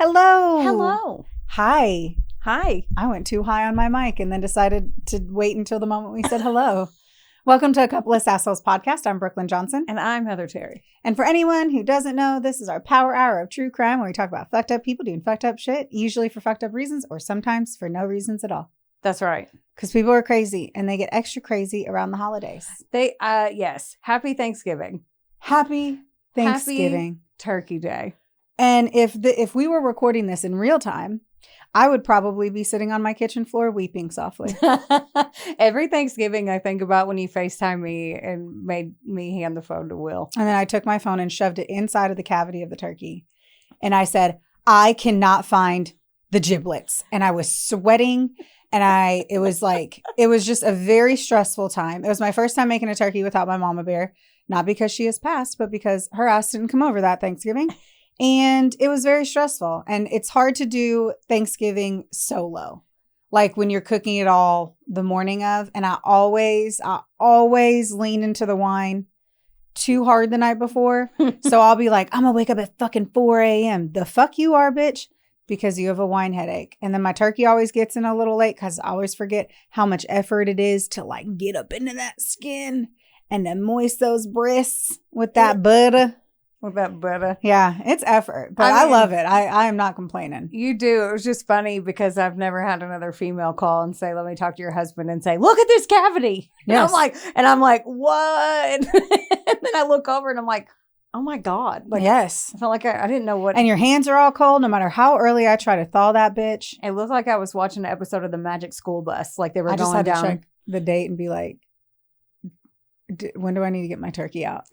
Hello. Hello. Hi. Hi. I went too high on my mic and then decided to wait until the moment we said hello. Welcome to a couple of Sassholes podcast. I'm Brooklyn Johnson. And I'm Heather Terry. And for anyone who doesn't know, this is our power hour of true crime where we talk about fucked up people doing fucked up shit, usually for fucked up reasons or sometimes for no reasons at all. That's right. Because people are crazy and they get extra crazy around the holidays. Yes. Happy Thanksgiving. Happy Thanksgiving. Happy Turkey Day. And if we were recording this in real time, I would probably be sitting on my kitchen floor weeping softly. Every Thanksgiving, I think about when you FaceTime me and made me hand the phone to Will. And then I took my phone and shoved it inside of the cavity of the turkey. And I said, I cannot find the giblets. And I was sweating. And it was just a very stressful time. It was my first time making a turkey without my mama bear. Not because she has passed, but because her ass didn't come over that Thanksgiving. And it was very stressful. And it's hard to do Thanksgiving solo. Like when you're cooking it all the morning of. And I always lean into the wine too hard the night before. So I'll be like, I'm going to wake up at fucking 4 a.m. The fuck you are, bitch. Because you have a wine headache. And then my turkey always gets in a little late because I always forget how much effort it is to like get up into that skin and to moist those breasts with that butter. Yeah, it's effort, but I love it. I am not complaining. You do. It was just funny because I've never had another female call and say, let me talk to your husband and say, look at this cavity. Yes. And I'm like, what? And then I look over and I'm like, oh my God. Like, yes. I felt like I didn't know what. And your hands are all cold no matter how early I try to thaw that bitch. It looked like I was watching an episode of the Magic School Bus. Like they were I just going had down. to check the date and be like, when do I need to get my turkey out?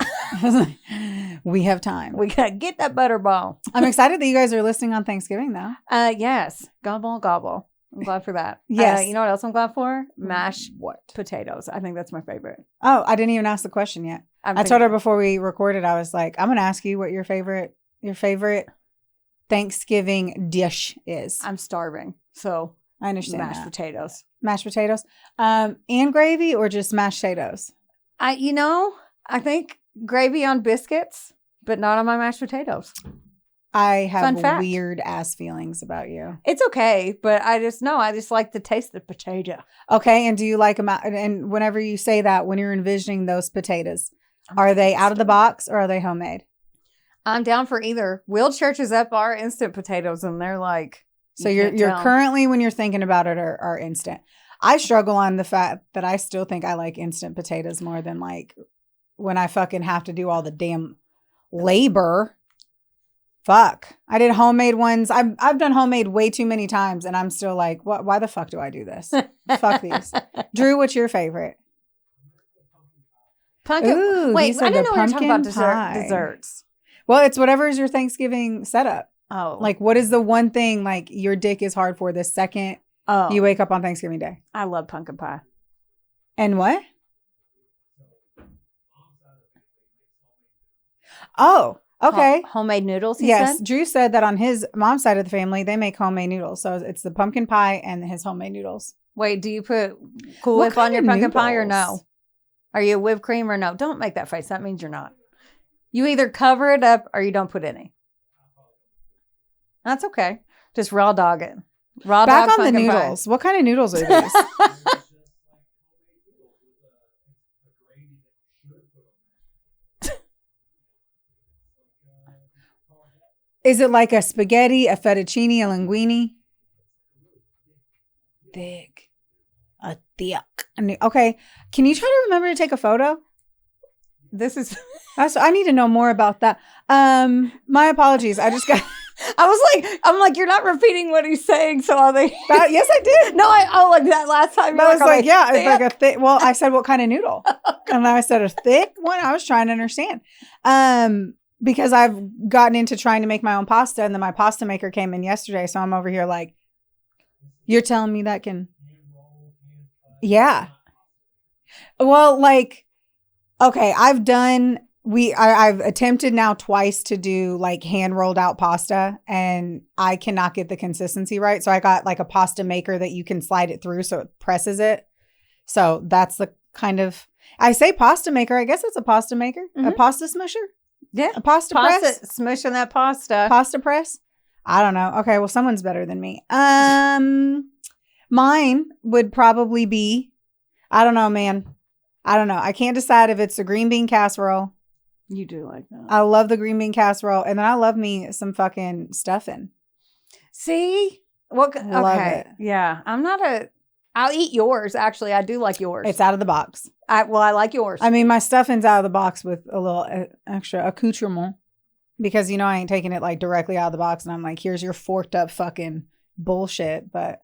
We have time. We got to get that butterball. I'm excited that you guys are listening on Thanksgiving though. Yes. Gobble, gobble. I'm glad for that. Yes. You know what else I'm glad for? Mashed what? Potatoes. I think that's my favorite. Oh, I didn't even ask the question yet. I told her before we recorded, I was like, I'm going to ask you what your favorite Thanksgiving dish is. I'm starving. So I understand mashed potatoes. Mashed potatoes. And gravy or just mashed potatoes? I think gravy on biscuits, but not on my mashed potatoes. I have weird ass feelings about you. It's okay, but I just like the taste of potato. Okay, and do you like them? And whenever you say that, when you're envisioning those potatoes, are they out of the box or are they homemade? I'm down for either. Will churches up our instant potatoes, and they're like. So you're currently, when you're thinking about it, are instant. I struggle on the fact that I still think I like instant potatoes more than like when I fucking have to do all the damn labor. Fuck. I did homemade ones. I've done homemade way too many times and I'm still like, what? Why the fuck do I do this? Fuck these. Drew, what's your favorite? Pumpkin. Ooh, wait, I didn't know we were talking about desserts. Well, it's whatever is your Thanksgiving setup. Oh. Like what is the one thing like your dick is hard for the second you wake up on Thanksgiving Day? I love pumpkin pie. And what? Oh, okay. Homemade noodles, yes, said? Drew said that on his mom's side of the family, they make homemade noodles. So it's the pumpkin pie and his homemade noodles. Wait, do you put Cool Whip on your pumpkin pie or no? Are you whipped cream or no? Don't make that face. That means you're not. You either cover it up or you don't put any. That's okay. Just raw dog it. Back on the noodles. Pie. What kind of noodles are these? Is it like a spaghetti, a fettuccine, a linguine? Thick. A thick. Okay. Can you try to remember to take a photo? I need to know more about that. My apologies. I'm like, you're not repeating what he's saying. So are they? Yes, I did. No, like that last time. I was like, yeah, it's like a thick. Well, I said, what kind of noodle? And I said a thick one. I was trying to understand. Because I've gotten into trying to make my own pasta and then my pasta maker came in yesterday. So I'm over here like, you're telling me that can. Yeah. Well, like, okay, I've attempted now twice to do like hand rolled out pasta and I cannot get the consistency right. So I got like a pasta maker that you can slide it through so it presses it. So that's the kind of, I say pasta maker. I guess it's a pasta maker, a pasta smusher. Yeah. A pasta press. Smushing that pasta. Pasta press. I don't know. Okay, well, someone's better than me. Mine would probably be, I don't know, man. I don't know. I can't decide if it's a green bean casserole. You do like that. I love the green bean casserole. And then I love me some fucking stuffing. See? What? Love okay. it. Yeah. I'll eat yours. Actually, I do like yours. It's out of the box. I like yours. I mean, my stuffing's out of the box with a little extra accoutrement. Because, you know, I ain't taking it like directly out of the box. And I'm like, here's your forked up fucking bullshit. But.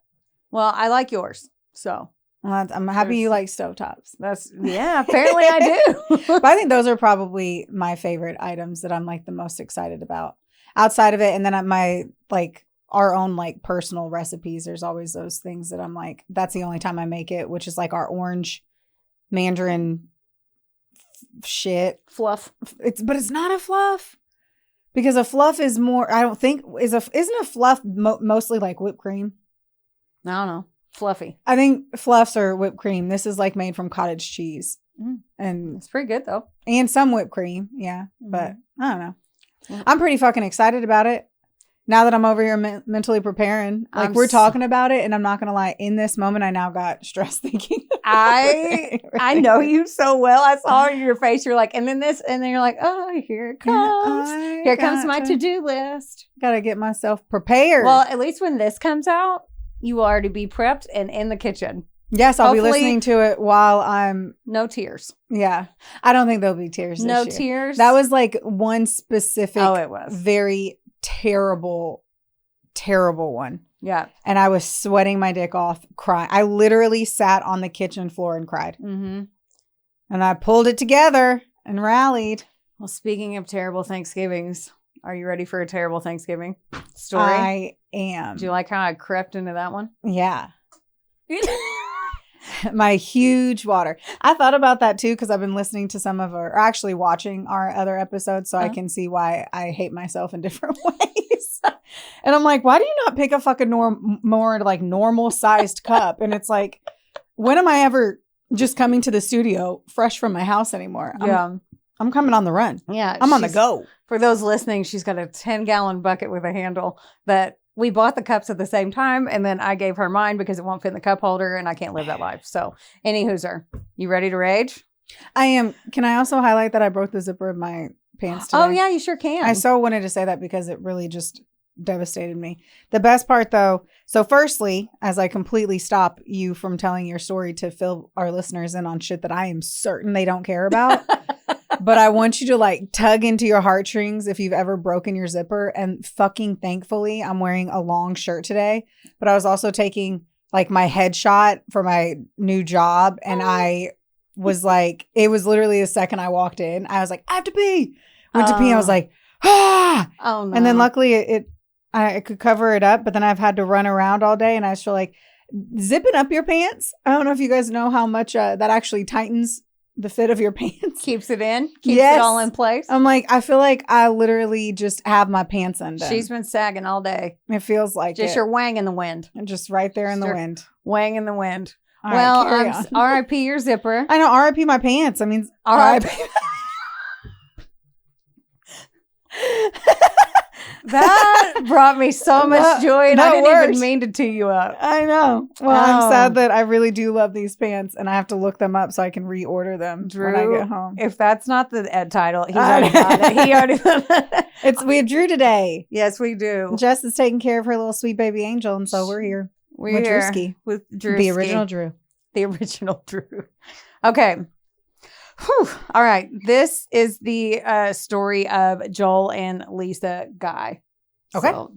Well, I like yours. So. Well, I'm happy you like stovetops. Yeah, apparently I do. But I think those are probably my favorite items that I'm like the most excited about outside of it. And then my like our own like personal recipes. There's always those things that I'm like, that's the only time I make it, which is like our orange mandarin shit. Fluff. But it's not a fluff because a fluff is more, I don't think isn't a fluff mostly like whipped cream? I don't know. Fluffy. I think fluffs are whipped cream. This is like made from cottage cheese. And it's pretty good though. And some whipped cream. Yeah. But I don't know. I'm pretty fucking excited about it. Now that I'm over here mentally preparing. Like we're talking about it and I'm not going to lie. In this moment, I now got stressed thinking. I know you so well. I saw in your face. You're like, and then this, and then you're like, oh, here it comes. Here comes my to-do list. Got to get myself prepared. Well, at least when this comes out, you will already be prepped and in the kitchen. Yes, I'll be listening to it while I'm... No tears. Yeah. I don't think there'll be tears No this year. tears? That was like one specific... Oh, it was. Very terrible one. Yeah. And I was sweating my dick off, crying. I literally sat on the kitchen floor and cried. Mm-hmm. And I pulled it together and rallied. Well, speaking of terrible Thanksgivings... Are you ready for a terrible Thanksgiving story? I am. Do you like how I crept into that one? Yeah. My huge water. I thought about that too because I've been listening to some of or actually watching our other episodes so I can see why I hate myself in different ways. And I'm like, why do you not pick a fucking more like normal sized cup? And it's like, when am I ever just coming to the studio fresh from my house anymore? I'm coming on the run. Yeah. I'm on the go. For those listening, she's got a 10-gallon bucket with a handle that we bought the cups at the same time. And then I gave her mine because it won't fit in the cup holder and I can't live that life. So any hooser, you ready to rage? I am. Can I also highlight that I broke the zipper of my pants today? Oh, yeah, you sure can. I so wanted to say that because it really just devastated me. The best part though, so firstly, as I completely stop you from telling your story to fill our listeners in on shit that I am certain they don't care about. But I want you to like tug into your heartstrings if you've ever broken your zipper. And fucking thankfully, I'm wearing a long shirt today. But I was also taking like my headshot for my new job. And I was like, it was literally the second I walked in. I was like, I have to pee. Went to pee. I was like, ah. Oh, no. And then luckily I could cover it up. But then I've had to run around all day. And I was feel like zipping up your pants. I don't know if you guys know how much that actually tightens the fit of your pants. Keeps it in. Keeps it all in place. I'm like, I feel like I literally just have my pants undone. She's been sagging all day. It feels like just your wang in the wind. And just right there in the wind. Wang in the wind. All well, right, R.I.Pee your zipper. I know, R.I.Pee my pants. I mean, R.I.Pee. That brought me so much joy, and I didn't even mean to tee you up. I know. Well, I'm sad that I really do love these pants, and I have to look them up so I can reorder them when I get home. If that's not the title, he's already got it. He already. We have Drew today. Yes, we do. Jess is taking care of her little sweet baby angel, and so we're here. We're here with Drewski. The original Drew. The original Drew. Okay. Whew. All right. This is the story of Joel and Lisa Guy. Okay. So,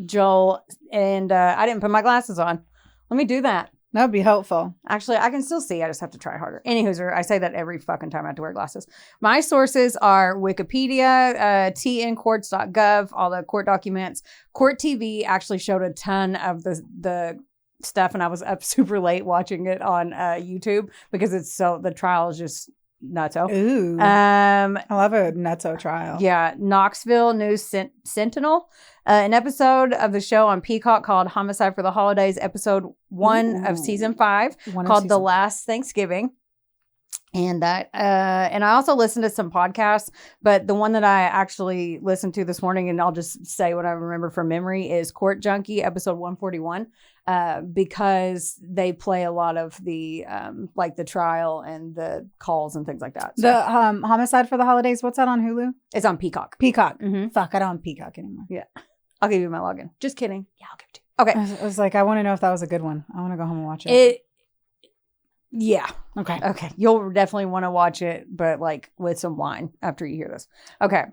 Joel and I didn't put my glasses on. Let me do that. That would be helpful. Actually, I can still see. I just have to try harder. Anywho, I say that every fucking time I have to wear glasses. My sources are Wikipedia, tncourts.gov, all the court documents. Court TV actually showed a ton of the stuff, and I was up super late watching it on YouTube because the trial is just nutso. Ooh. I love a nutso trial. Yeah. Knoxville News Sentinel. An episode of the show on Peacock called Homicide for the Holidays, episode 1 of season 5, called The Last Thanksgiving. And and I also listened to some podcasts, but the one that I actually listened to this morning, and I'll just say what I remember from memory, is Court Junkie, episode 141, because they play a lot of the, like the trial and the calls and things like that. So. The Homicide for the Holidays, what's that on Hulu? It's on Peacock. Peacock. Mm-hmm. Fuck, I don't have Peacock anymore. Yeah. I'll give you my login. Just kidding. Yeah, I'll give it to you. Okay. I was like, I want to know if that was a good one. I want to go home and watch it. Yeah. Okay. Okay. You'll definitely want to watch it, but like with some wine after you hear this. Okay.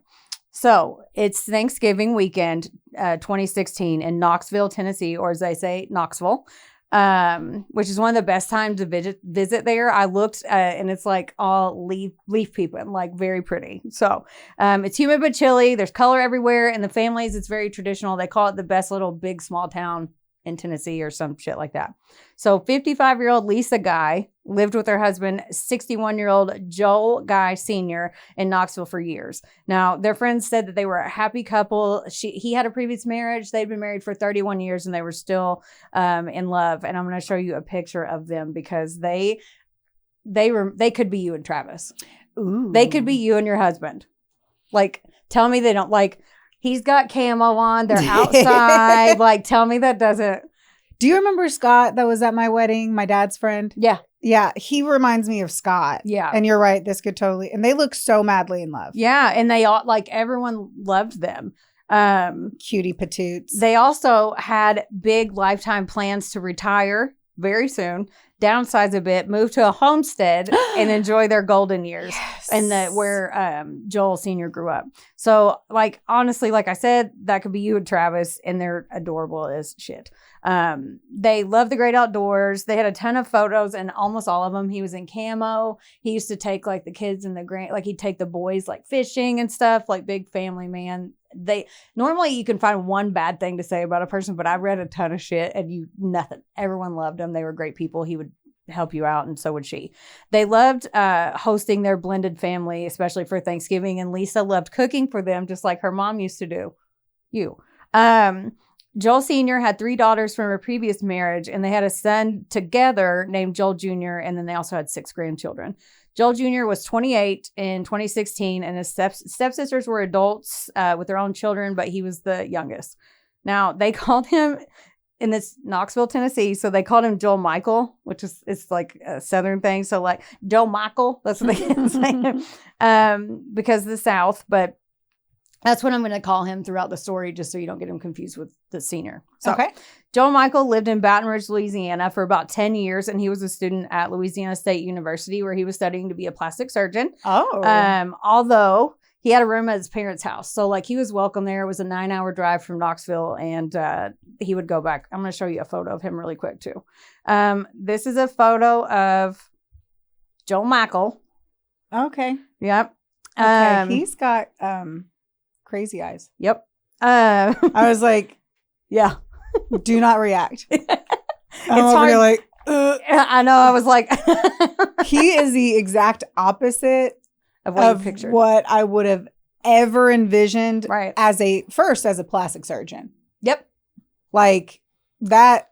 So it's Thanksgiving weekend, 2016 in Knoxville, Tennessee, or as they say, Knoxville, which is one of the best times to visit there. I looked and it's like all leaf people and like very pretty. So it's humid but chilly. There's color everywhere. And the families, it's very traditional. They call it the best little big small town in Tennessee or some shit like that. So 55-year-old Lisa Guy lived with her husband, 61-year-old Joel Guy Sr. in Knoxville for years. Now, their friends said that they were a happy couple. He had a previous marriage. They'd been married for 31 years and they were still in love. And I'm going to show you a picture of them because they could be you and Travis. Ooh. They could be you and your husband. Like, tell me they don't like. He's got camo on. They're outside. Like, tell me that doesn't. Do you remember Scott that was at my wedding? My dad's friend? Yeah. Yeah. He reminds me of Scott. Yeah. And you're right. This could totally. And they look so madly in love. Yeah. And they all, like, everyone loved them. Cutie patoots. They also had big lifetime plans to retire very soon, downsize a bit, move to a homestead, and enjoy their golden years. Yes. And where Joel Sr. grew up. So, like, honestly, like I said, that could be you and Travis, and they're adorable as shit. They love the great outdoors. They had a ton of photos, and almost all of them, he was in camo. He used to take, like, the kids and he'd take the boys, like, fishing and stuff, like, big family man. Normally you can find one bad thing to say about a person, but I read a ton of shit and nothing. Everyone loved them. They were great people. He would help you out, and so would she. They loved hosting their blended family, especially for Thanksgiving, and Lisa loved cooking for them just like her mom used to do. Joel Sr. had 3 daughters from a previous marriage, and they had a son together named Joel Jr., and then they also had 6 grandchildren. Joel Jr. was 28 in 2016, and his stepsisters were adults with their own children, but he was the youngest. Now, they called him, in this Knoxville, Tennessee, so they called him Joel Michael, which is it's like a Southern thing. So, like, Joe Michael, that's what they can say, because of the South, but that's what I'm going to call him throughout the story, just so you don't get him confused with the senior. So, okay. Joel Michael lived in Baton Rouge, Louisiana for about 10 years, and he was a student at Louisiana State University where he was studying to be a plastic surgeon. Oh. Although he had a room at his parents' house. So, like, he was welcome there. It was a 9-hour drive from Knoxville, and he would go back. I'm going to show you a photo of him really quick, too. This is a photo of Joel Michael. Okay. Yep. Okay. He's got crazy eyes. Yep. I was like, yeah. Do not react. It's hard. Like, I know. I was like, he is the exact opposite of what I would have ever envisioned, right, as a plastic surgeon. Yep. Like that.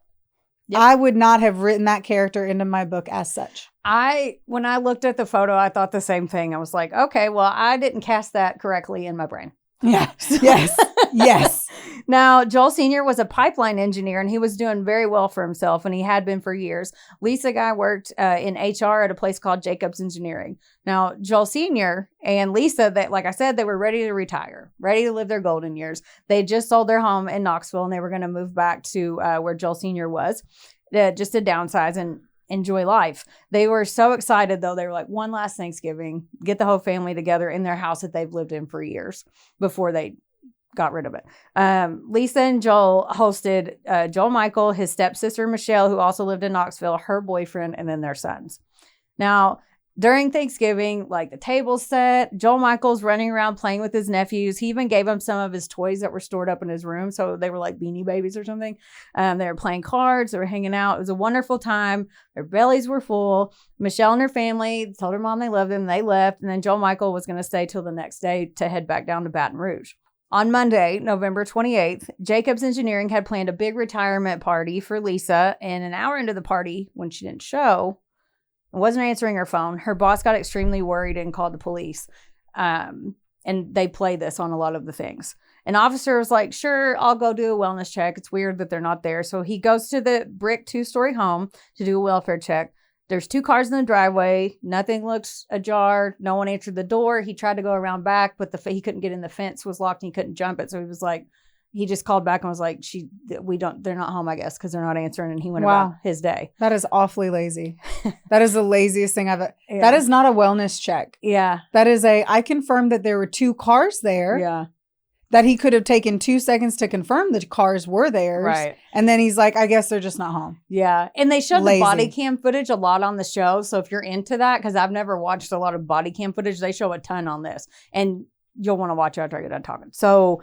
Yep. I would not have written that character into my book as such. When I looked at the photo, I thought the same thing. I was like, okay, well, I didn't cast that correctly in my brain. Yeah. Yes. Yes. Now, Joel Sr. was a pipeline engineer, and he was doing very well for himself, and he had been for years. Lisa Guy worked in HR at a place called Jacobs Engineering. Now, Joel Sr. and Lisa, like I said, they were ready to retire, ready to live their golden years. They just sold their home in Knoxville, and they were going to move back to where Joel Sr. was, just to downsize and enjoy life. They were so excited, though. They were like, one last Thanksgiving, get the whole family together in their house that they've lived in for years before they got rid of it. Lisa and Joel hosted Joel Michael, his stepsister Michelle, who also lived in Knoxville, her boyfriend, and then their sons. Now, during Thanksgiving, like, the table's set, Joel Michael's running around playing with his nephews. He even gave them some of his toys that were stored up in his room. So they were like Beanie Babies or something. They were playing cards. They were hanging out. It was a wonderful time. Their bellies were full. Michelle and her family told her mom they loved them. They left. And then Joel Michael was going to stay till the next day to head back down to Baton Rouge. On Monday, November 28th, Jacobs Engineering had planned a big retirement party for Lisa. And an hour into the party, when she didn't show, and wasn't answering her phone. Her boss got extremely worried and called the police. And they play this on a lot of the things. An officer was like, sure, I'll go do a wellness check. It's weird that they're not there. So he goes to the brick 2-story home to do a welfare check. There's 2 cars in the driveway. Nothing looks ajar. No one answered the door. He tried to go around back, but he couldn't get in. The fence was locked and he couldn't jump it. So he was like, he just called back and was like, they're not home, I guess, because they're not answering. And he went about his day. That is awfully lazy. That is the laziest thing I've ever. Yeah. That is not a wellness check. Yeah. That is I confirmed that there were 2 cars there. Yeah. That he could have taken 2 seconds to confirm the cars were theirs. Right. And then he's like, I guess they're just not home. Yeah. And they showed the body cam footage a lot on the show. So if you're into that, because I've never watched a lot of body cam footage, they show a ton on this. And you'll want to watch it after I get done talking. So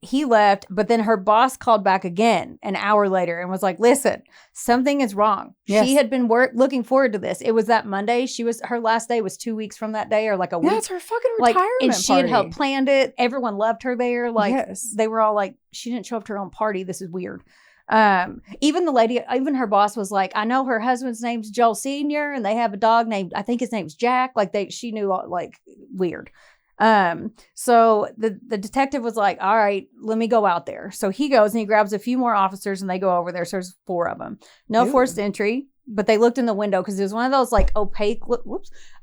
he left, but then her boss called back again an hour later and was like, listen, something is wrong. Yes. She had been looking forward to this. It was that Monday. Her last day was 2 weeks from that day, or like a week. Yeah, it's her fucking retirement and she party. had helped planned it. Everyone loved her there. Like, yes. They were all like, she didn't show up to her own party. This is weird. Even her boss was like, I know her husband's name's Joel Sr. and they have a dog named, I think his name's Jack. Like she knew, like, weird. So the detective was like, all right, let me go out there. So he goes and he grabs a few more officers and they go over there. So there's 4 of them. No forced entry, but they looked in the window because there's one of those like opaque,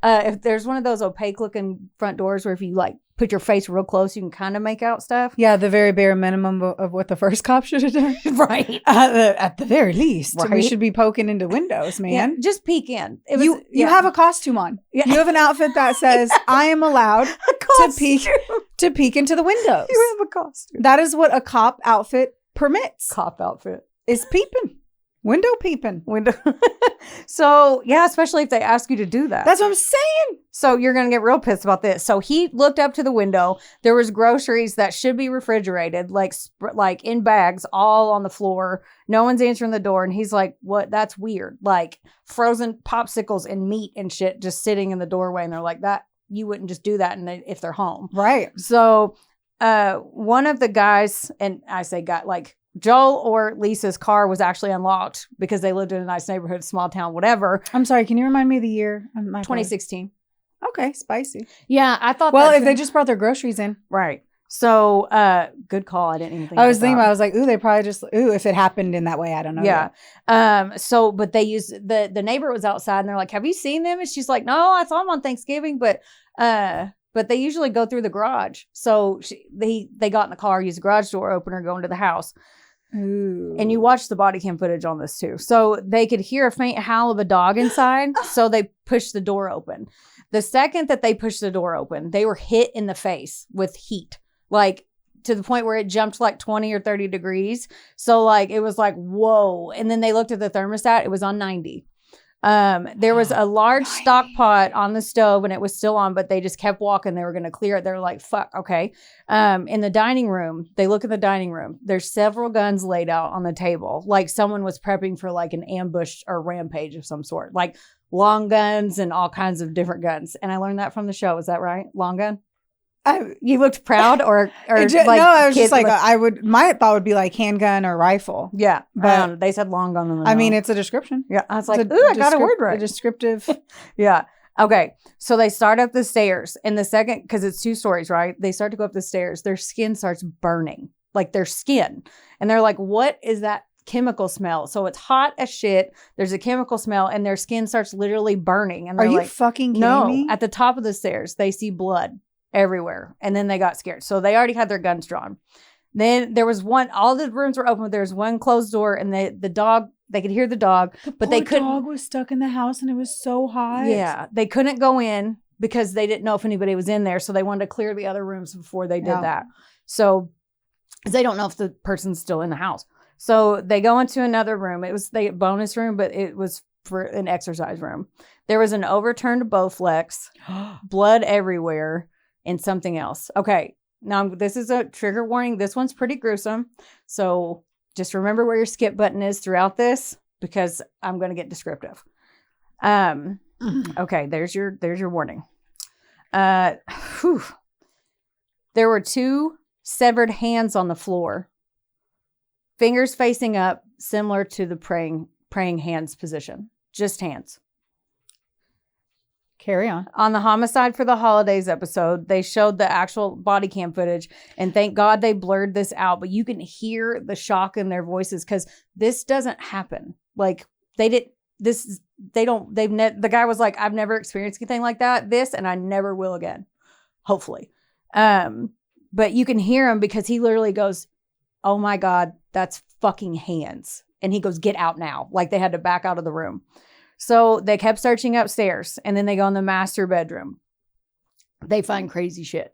if there's one of those opaque looking front doors where if you like put your face real close, you can kind of make out stuff. Yeah, the very bare minimum of what the first cop should have done. Right. At the very least. Right. We should be poking into windows, man. Yeah, just peek in. You have a costume on. Yeah. You have an outfit that says, I am allowed to peek into the windows. You have a costume. That is what a cop outfit permits. Cop outfit. Is peeping. Window peeping. So, yeah, especially if they ask you to do that. That's what I'm saying. So you're going to get real pissed about this. So he looked up to the window. There was groceries that should be refrigerated, like in bags, all on the floor. No one's answering the door. And he's like, what? That's weird. Like frozen popsicles and meat and shit just sitting in the doorway. And they're like, that you wouldn't just do that if they're home. Right. So one of the guys, and I say guy, like, Joel or Lisa's car was actually unlocked because they lived in a nice neighborhood, small town, whatever. I'm sorry. Can you remind me of the year? 2016. Okay. Spicy. Yeah. I thought. Well, if they just brought their groceries in. Right. So, good call. I didn't even think I was thinking, I was like, ooh, they probably just, if it happened in that way, I don't know. Yeah. So, but they used, the neighbor was outside and they're like, have you seen them? And she's like, no, I saw them on Thanksgiving, but they usually go through the garage. So they got in the car, used the garage door opener, go into the house. Ooh. And you watch the body cam footage on this too. So they could hear a faint howl of a dog inside. So they pushed the door open. The second that they pushed the door open, they were hit in the face with heat, like to the point where it jumped like 20 or 30 degrees. So like, it was like, whoa. And then they looked at the thermostat. It was on 90. There was a large stock pot on the stove and it was still on, but they just kept walking. They were going to clear it. They're like, fuck. Okay. In the dining room, they look at the dining room. There's several guns laid out on the table. Like someone was prepping for like an ambush or rampage of some sort, like long guns and all kinds of different guns. And I learned that from the show. Is that right? Long gun? You looked proud or like, no, I was just like, my thought would be like handgun or rifle. Yeah. But they said long gun. I mean, it's a description. Yeah. I was like, ooh, I got a word right. A descriptive. Yeah. Okay. So they start up the stairs and the second, cause it's 2 stories, right? They start to go up the stairs. Their skin starts burning, like their skin. And they're like, what is that chemical smell? So it's hot as shit. There's a chemical smell and their skin starts literally burning. And are you fucking kidding me? At the top of the stairs, they see blood everywhere. And then they got scared. So they already had their guns drawn. Then there was all the rooms were open, but there was one closed door and the dog, they could hear the dog, but they couldn't. The dog was stuck in the house and it was so hot. Yeah. They couldn't go in because they didn't know if anybody was in there. So they wanted to clear the other rooms before they did that. So they don't know if the person's still in the house. So they go into another room. It was the bonus room, but it was for an exercise room. There was an overturned Bowflex, blood everywhere, and something else. Okay, now this is a trigger warning. This one's pretty gruesome. So just remember where your skip button is throughout this because I'm going to get descriptive. Okay, there's your warning. There were 2 severed hands on the floor. Fingers facing up, similar to the praying hands position. Just hands. Carry on. On the Homicide for the Holidays episode, they showed the actual body cam footage, and thank God they blurred this out, but you can hear the shock in their voices because this doesn't happen. Like, the guy was like, I've never experienced anything like that, and I never will again. Hopefully. But you can hear him because he literally goes, oh my God, that's fucking hands. And he goes, get out now. Like, they had to back out of the room. So they kept searching upstairs, and then they go in the master bedroom. They find crazy shit.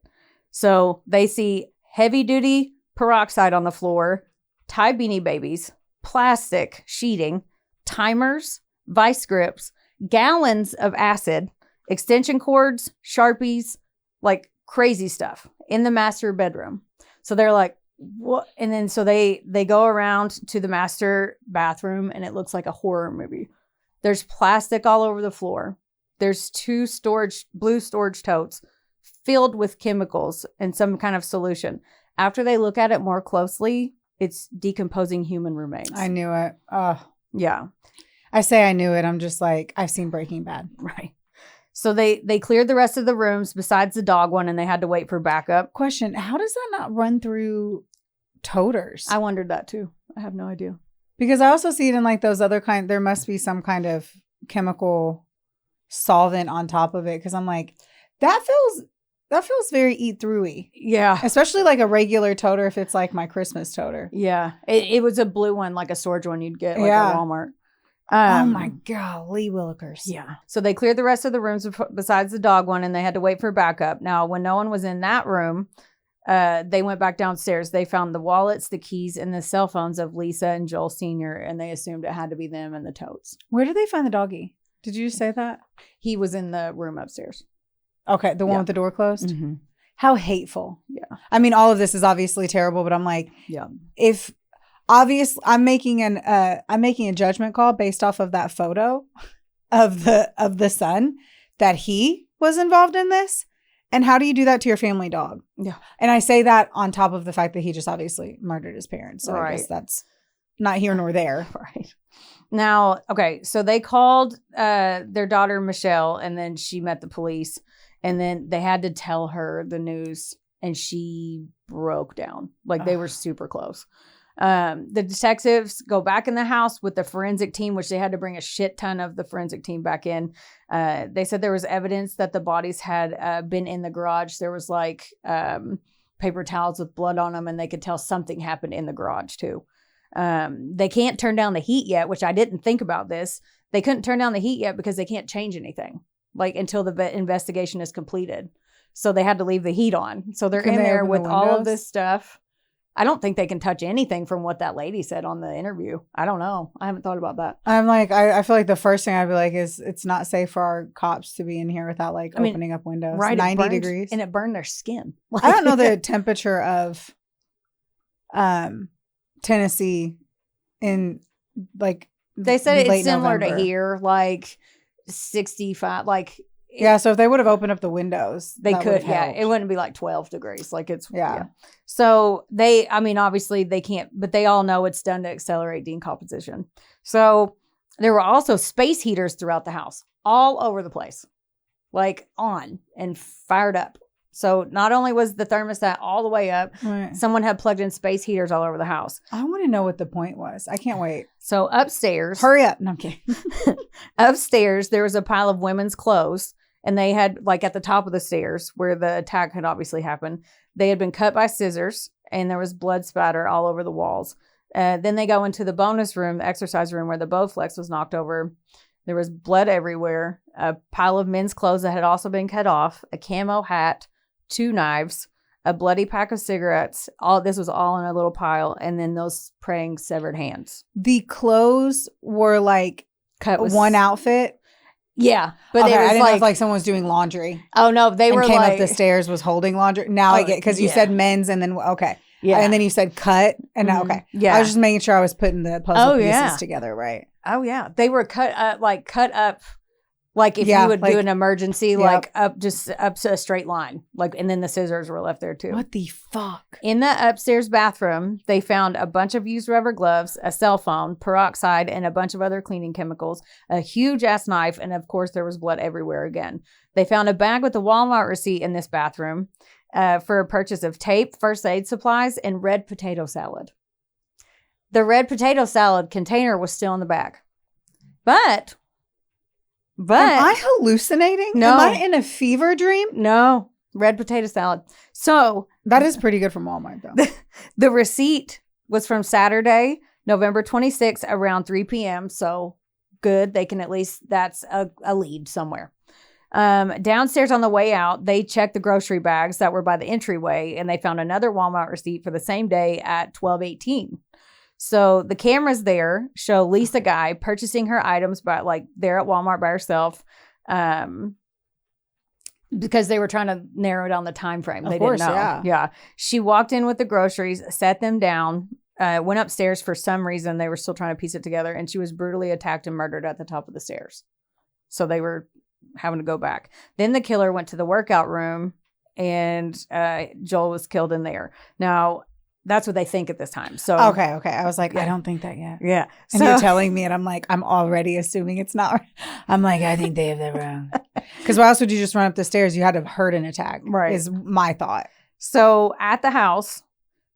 So they see heavy duty peroxide on the floor, Thai beanie babies, plastic sheeting, timers, vice grips, gallons of acid, extension cords, Sharpies, like crazy stuff in the master bedroom. So they're like, what? And then so they go around to the master bathroom, and it looks like a horror movie. There's plastic all over the floor. There's 2 blue storage totes filled with chemicals and some kind of solution. After they look at it more closely, it's decomposing human remains. I knew it. Oh, yeah. I say I knew it. I'm just like, I've seen Breaking Bad. Right. So they cleared the rest of the rooms besides the dog one, and they had to wait for backup. Question, how does that not run through toters? I wondered that too. I have no idea. Because I also see it in like those other there must be some kind of chemical solvent on top of it. Because I'm like, that feels very eat through-y. Yeah. Especially like a regular toter if it's like my Christmas toter. Yeah. It was a blue one, like a storage one you'd get like at Walmart. Oh my golly, Willikers. Yeah. So they cleared the rest of the rooms besides the dog one, and they had to wait for backup. Now, when no one was in that room, they went back downstairs. They found the wallets, the keys, and the cell phones of Lisa and Joel Sr., and they assumed it had to be them and the totes. Where did they find the doggy? Did you say that? He was in the room upstairs. Okay, the one with the door closed? Mm-hmm. How hateful. Yeah. I mean, all of this is obviously terrible, but I'm like, yeah. If obviously I'm making a judgment call based off of that photo of the son that he was involved in this. And how do you do that to your family dog? Yeah. And I say that on top of the fact that he just obviously murdered his parents. So right. I guess that's not here nor there. Right. Now, okay, so they called their daughter, Michelle, and then she met the police. And then they had to tell her the news, and she broke down. Like, they were super close. The detectives go back in the house with the forensic team, which they had to bring a shit ton of the forensic team back in. They said there was evidence that the bodies had been in the garage. There was like paper towels with blood on them, and they could tell something happened in the garage too. They can't turn down the heat yet, which I didn't think about this. They couldn't turn down the heat yet because they can't change anything, like until the investigation is completed. So they had to leave the heat on. So they're in there with all of this stuff. I don't think they can touch anything from what that lady said on the interview. I don't know. I haven't thought about that. I'm like, I feel like the first thing I'd be like is it's not safe for our cops to be in here without like opening up windows. Right, 90 degrees. And it burned their skin. I don't know the temperature of Tennessee in like they said it's similar November. to here, like 65, like yeah, so if they would have opened up the windows, they could. Yeah, it wouldn't be like 12 degrees. Like it's yeah. So they, I mean, obviously they can't, but they all know it's done to accelerate decomposition. So there were also space heaters throughout the house, all over the place, like on and fired up. So not only was the thermostat all the way up, right. Someone had plugged in space heaters all over the house. I want to know what the point was. I can't wait. So upstairs, hurry up. No, I'm kidding. Upstairs, there was a pile of women's clothes. And they had, like, at the top of the stairs where the attack had obviously happened, they had been cut by scissors, and there was blood spatter all over the walls. Then they go into the bonus room, the exercise room, where the Bowflex was knocked over. There was blood everywhere, a pile of men's clothes that had also been cut off, a camo hat, 2 knives, a bloody pack of cigarettes. All this was all in a little pile, and then those praying severed hands. The clothes were, like, cut with one outfit? Yeah, but okay, it was I didn't know if like someone was doing laundry. Oh no, they were came like up the stairs was holding laundry. Now I get because you said men's and then okay, yeah, and then you said cut and now okay, yeah. I was just making sure I was putting the puzzle pieces together right. Oh yeah, they were cut up Like if you would like, do an emergency, like up to a straight line, like, and then the scissors were left there too. What the fuck? In the upstairs bathroom, they found a bunch of used rubber gloves, a cell phone, peroxide, and a bunch of other cleaning chemicals, a huge ass knife, and of course there was blood everywhere again. They found a bag with a Walmart receipt in this bathroom for a purchase of tape, first aid supplies, and red potato salad. The red potato salad container was still in the bag. But am I hallucinating? No. Am I in a fever dream? No, red potato salad. So that is pretty good from Walmart, though. The receipt was from Saturday, November 26th, around 3 p.m. So good. They can at least, that's a lead somewhere. Downstairs on the way out, they checked the grocery bags that were by the entryway, and they found another Walmart receipt for the same day at 12:18. So the cameras there show Lisa Guy purchasing her items there at Walmart by herself, because they were trying to narrow down the time frame. They didn't know. Yeah. She walked in with the groceries, set them down, went upstairs. For some reason, they were still trying to piece it together, and she was brutally attacked and murdered at the top of the stairs. So they were having to go back. Then the killer went to the workout room, and Joel was killed in there. Now, that's what they think at this time. So okay. I was like, I don't think that yet. Yeah. And you're telling me, and I'm like, I'm already assuming it's not. I'm like, I think they have that wrong. Because why else would you just run up the stairs? You had to have heard an attack. Right. Is my thought. So at the house,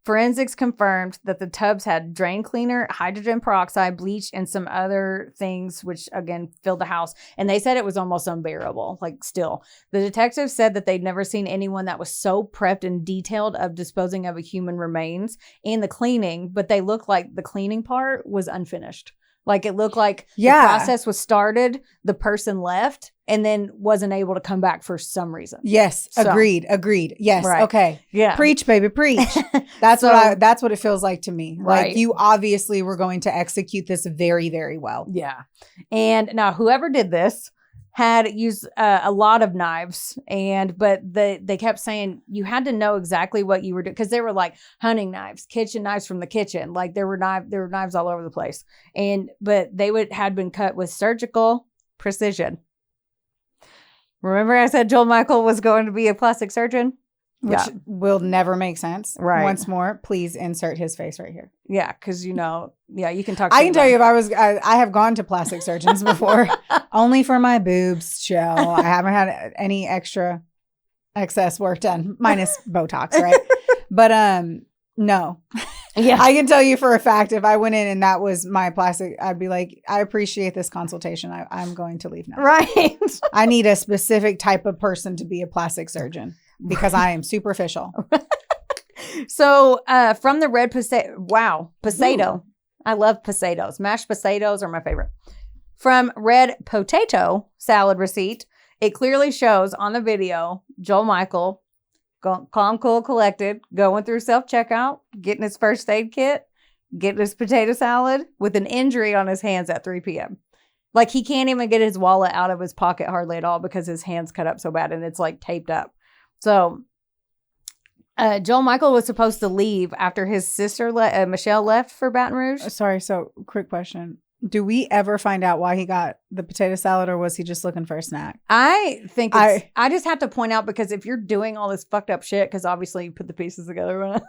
forensics confirmed that the tubs had drain cleaner, hydrogen peroxide, bleach, and some other things, which again filled the house. And they said it was almost unbearable. Like, still, the detectives said that they'd never seen anyone that was so prepped and detailed of disposing of a human remains and the cleaning, but they looked like the cleaning part was unfinished. Like, it looked like the process was started, the person left, and then wasn't able to come back for some reason. Yes. So, agreed. Yes. Right. Okay. Yeah. Preach, baby, preach. That's that's what it feels like to me. Right. Like, you obviously were going to execute this very, very well. Yeah. And now whoever did this had used a lot of knives, but they kept saying you had to know exactly what you were doing, because they were like hunting knives, kitchen knives from the kitchen. Like, there were knives all over the place, but they had been cut with surgical precision. Remember, I said Joel Michael was going to be a plastic surgeon? Which will never make sense. Right. Once more, please insert his face right here. Yeah, because you can talk. I can tell you, I have gone to plastic surgeons before, only for my boobs show. I haven't had any excess work done, minus Botox, right? But no. Yeah, I can tell you for a fact, if I went in and that was my plastic, I'd be like, I appreciate this consultation. I'm going to leave now. Right. I need a specific type of person to be a plastic surgeon, because I am superficial. So from the red potato, potato. I love potatoes. Mashed potatoes are my favorite. From red potato salad receipt, it clearly shows on the video Joel Michael, calm, cool, collected, going through self-checkout, getting his first aid kit, getting his potato salad with an injury on his hands at 3 p.m. Like, he can't even get his wallet out of his pocket hardly at all because his hand's cut up so bad and it's like taped up. So Joel Michael was supposed to leave after his sister, Michelle, left for Baton Rouge. Sorry, so quick question. Do we ever find out why he got the potato salad, or was he just looking for a snack? I think I just have to point out, because if you're doing all this fucked up shit, because obviously you put the pieces together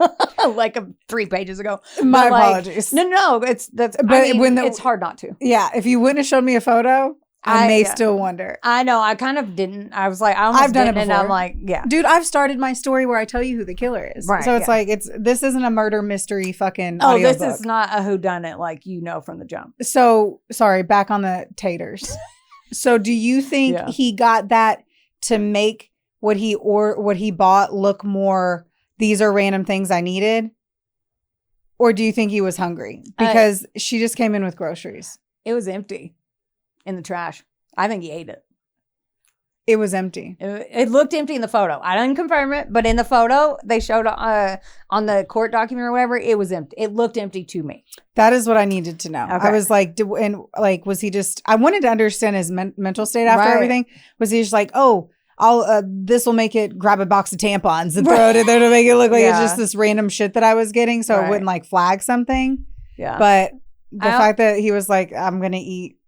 like 3 pages ago. My apologies. No, it's hard not to. Yeah, if you wouldn't have showed me a photo, I may still wonder. I know. I kind of didn't. I was like, I've done it before. And I'm like, yeah. Dude, I've started my story where I tell you who the killer is. Right. So it's like, this isn't a murder mystery fucking audiobook. This is not a whodunit like from the jump. So, sorry, back on the taters. So do you think he got that to make what he bought look more, these are random things I needed? Or do you think he was hungry? Because she just came in with groceries. It was empty. In the trash. I think he ate it. It was empty. It looked empty in the photo. I didn't confirm it, but in the photo they showed on the court document or whatever, it was empty. It looked empty to me. That is what I needed to know. Okay. I was like, was he just? I wanted to understand his mental state after everything. Was he just like, this will make it grab a box of tampons and throw it in there to make it look like it's just this random shit that I was getting, so it wouldn't like flag something. Yeah. But the fact that he was like, I'm gonna eat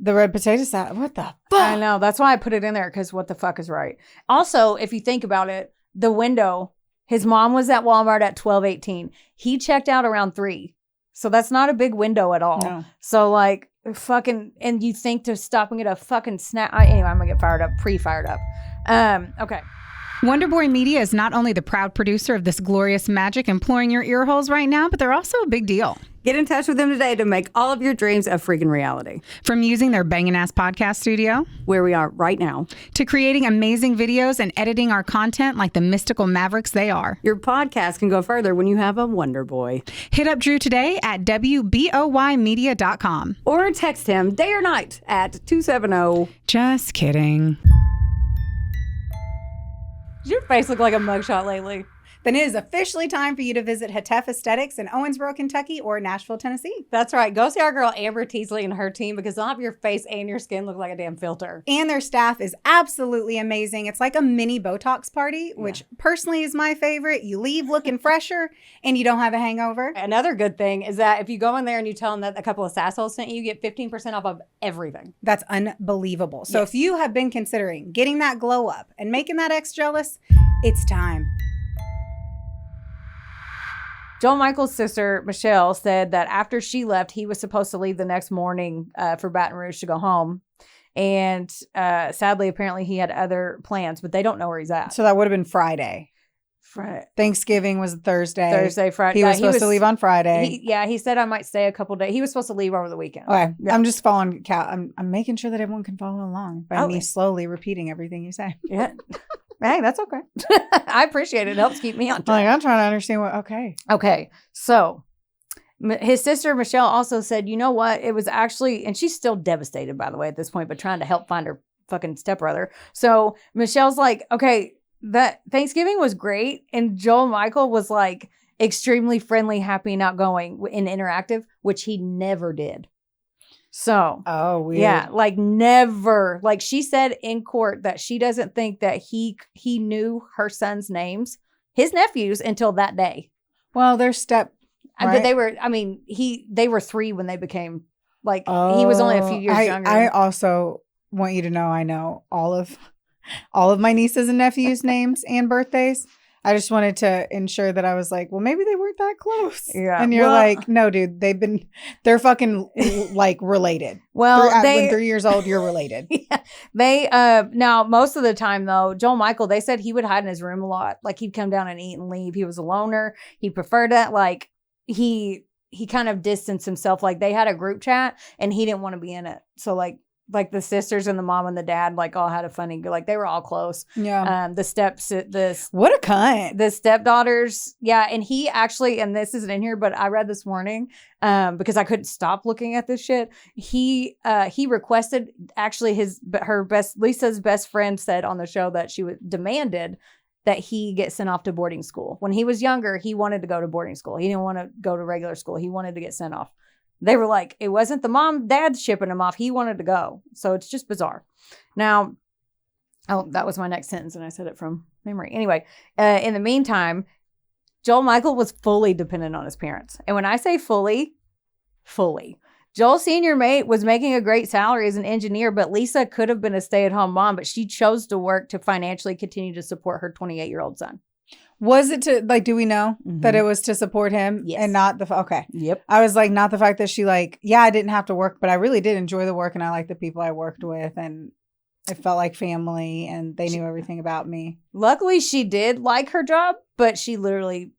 The red potato salad. What the fuck? I know. That's why I put it in there, because what the fuck is right. Also, if you think about it, the window, his mom was at Walmart at 12:18. He checked out around 3. So that's not a big window at all. No. So like fucking, and you think to stopping at a fucking snack. Anyway, I'm gonna get pre-fired up. Okay. Wonderboy Media is not only the proud producer of this glorious magic imploring your ear holes right now, but they're also a big deal. Get in touch with them today to make all of your dreams a freaking reality. From using their bangin' ass podcast studio, where we are right now, to creating amazing videos and editing our content like the mystical mavericks they are. Your podcast can go further when you have a Wonder Boy. Hit up Drew today at wboymedia.com. Or text him day or night at 270. Just kidding. Does your face look like a mugshot lately? Then it is officially time for you to visit Hetef Aesthetics in Owensboro, Kentucky or Nashville, Tennessee. That's right. Go see our girl Amber Teasley and her team, because they'll have your face and your skin look like a damn filter. And their staff is absolutely amazing. It's like a mini Botox party, which personally is my favorite. You leave looking fresher and you don't have a hangover. Another good thing is that if you go in there and you tell them that a couple of Sassholes sent you, you get 15% off of everything. That's unbelievable. So if you have been considering getting that glow up and making that ex jealous, it's time. Joel Michael's sister, Michelle, said that after she left, he was supposed to leave the next morning for Baton Rouge to go home. And sadly, apparently he had other plans, but they don't know where he's at. So that would have been Friday. Thanksgiving was Thursday. Friday. He was supposed to leave on Friday. He said I might stay a couple days. He was supposed to leave over the weekend. Okay. Yeah. I'm just following. I'm making sure that everyone can follow along by me slowly repeating everything you say. Yeah. Hey, that's okay. I appreciate it. It helps keep me on track. Like, I'm trying to understand what. Okay. So his sister, Michelle, also said, you know what? It was actually, and she's still devastated, by the way, at this point, but trying to help find her fucking stepbrother. So Michelle's like, okay, that Thanksgiving was great. And Joel Michael was like extremely friendly, happy, and outgoing and interactive, which he never did. So, weird. Yeah, like never. Like she said in court that she doesn't think that he knew her son's names, his nephews, until that day. Well, they're right? But they were, they were 3 when they became, like, he was only a few years younger. I also want you to know I know all of my nieces and nephews' names and birthdays. I just wanted to ensure that I was like, well, maybe they weren't that close. Yeah. And you're like, no, dude, they're fucking like related. Well, when 3 years old, you're related. Yeah. They, now most of the time though, Joel Michael, they said he would hide in his room a lot. Like he'd come down and eat and leave. He was a loner. He preferred that. Like he kind of distanced himself. Like they had a group chat and he didn't want to be in it. So like the sisters and the mom and the dad, like all had a funny, like they were all close. Yeah. What a cunt. The stepdaughters. Yeah. And he actually, and this isn't in here, but I read this morning, because I couldn't stop looking at this shit. He requested actually Lisa's best friend said on the show that she demanded that he get sent off to boarding school. When he was younger, he wanted to go to boarding school. He didn't want to go to regular school. He wanted to get sent off. They were like, it wasn't the mom, dad shipping him off. He wanted to go. So it's just bizarre. Now, that was my next sentence and I said it from memory. Anyway, in the meantime, Joel Michael was fully dependent on his parents. And when I say fully, Joel Sr. was making a great salary as an engineer, but Lisa could have been a stay-at-home mom, but she chose to work to financially continue to support her 28-year-old son. Was it to, like, do we know that it was to support him? Yes. And not okay. Yep. I was like, not the fact that she I didn't have to work, but I really did enjoy the work and I liked the people I worked with and it felt like family and they knew everything about me. Luckily, she did like her job, but she literally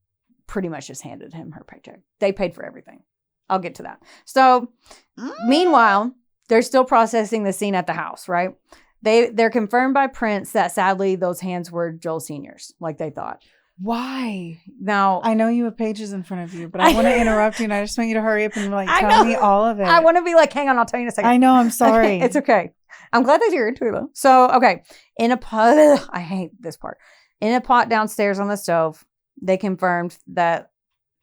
pretty much just handed him her paycheck. They paid for everything. I'll get to that. So, meanwhile, they're still processing the scene at the house, right? They're confirmed by Prince that sadly those hands were Joel Sr.'s, like they thought. Why? Now, I know you have pages in front of you, but I want to interrupt you and I just want you to hurry up and tell me all of it. I want to be like, hang on, I'll tell you in a second. I know, I'm sorry. Okay, it's okay. I'm glad that you're into it though. So, okay. In a pot, I hate this part. In a pot downstairs on the stove, they confirmed that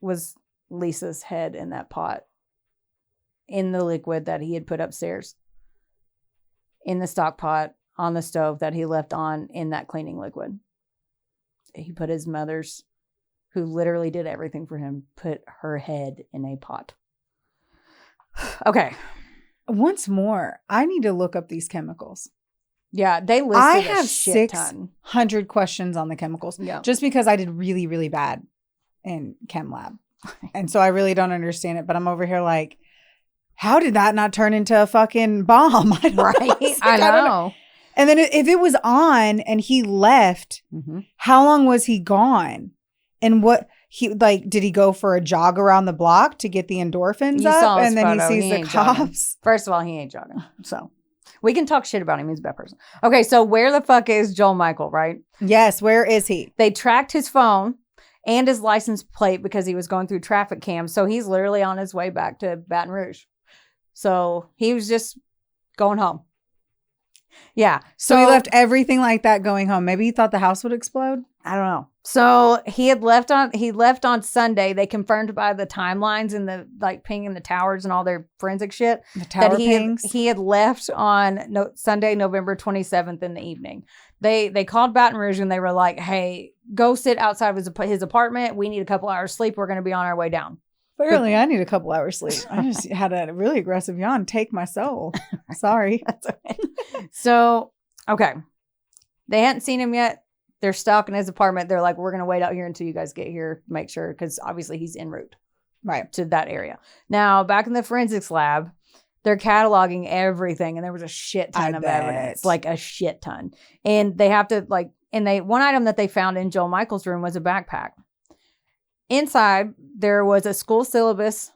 was Lisa's head in that pot in the liquid that he had put upstairs in the stock pot on the stove that he left on in that cleaning liquid. He put his mother's, who literally did everything for him, put her head in a pot. Okay. once more, I need to look up these chemicals. Yeah, they listed I a have shit ton. 600 questions on the chemicals. Yeah. Just because I did really, really bad in chem lab. And so I really don't understand it. But I'm over here like, how did that not turn into a fucking bomb? I don't know. I know. And then if it was on and he left, how long was he gone? And what he like, did he go for a jog around the block to get the endorphins up? And then he sees the cops. Jogging. First of all, he ain't jogging. So we can talk shit about him. He's a bad person. Okay, so where the fuck is Joel Michael, right? Yes, where is he? They tracked his phone and his license plate because he was going through traffic cams. So he's literally on his way back to Baton Rouge. So he was just going home. Yeah. So he left everything like that going home. Maybe he thought the house would explode. I don't know. So he left on Sunday. They confirmed by the timelines and the like pinging the towers and all their forensic shit. The tower pings. He had left on Sunday, November 27th in the evening. They called Baton Rouge and they were like, "Hey, go sit outside of his apartment. We need a couple hours sleep. We're going to be on our way down." Clearly, I need a couple hours sleep. I just had a really aggressive yawn take my soul. Sorry. That's okay. So, okay. They hadn't seen him yet. They're stalking his apartment. They're like, we're going to wait out here until you guys get here. Make sure, because obviously he's en route to that area. Now, back in the forensics lab, they're cataloging everything. And there was a shit ton of evidence. Like a shit ton. And they have to one item that they found in Joel Michael's room was a backpack. Inside, there was a school syllabus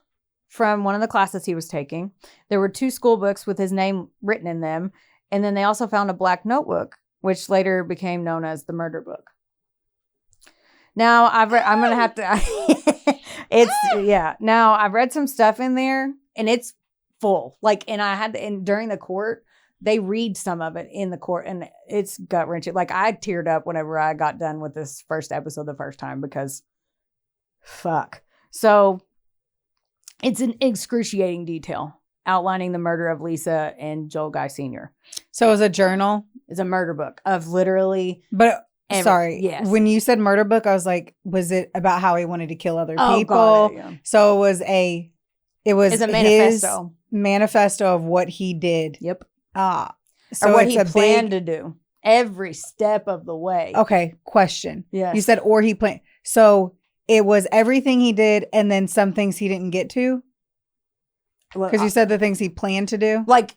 from one of the classes he was taking. There were 2 school books with his name written in them. And then they also found a black notebook, which later became known as the murder book. Now, I'm going to have to... Now, I've read some stuff in there, and it's full. And during the court, they read some of it in the court, and it's gut-wrenching. Like, I teared up whenever I got done with this first episode the first time because... Fuck. So it's an excruciating detail outlining the murder of Lisa and Joel Guy Sr. So it was a journal? It's a murder book of literally. But yes. When you said murder book, I was like, was it about how he wanted to kill other people? God, yeah. So it was a manifesto. His manifesto of what he did. Yep. So or what he planned to do every step of the way. Okay. Question. Yeah. You said, or he planned. So it was everything he did and then some things he didn't get to? Because you said the things he planned to do? Like,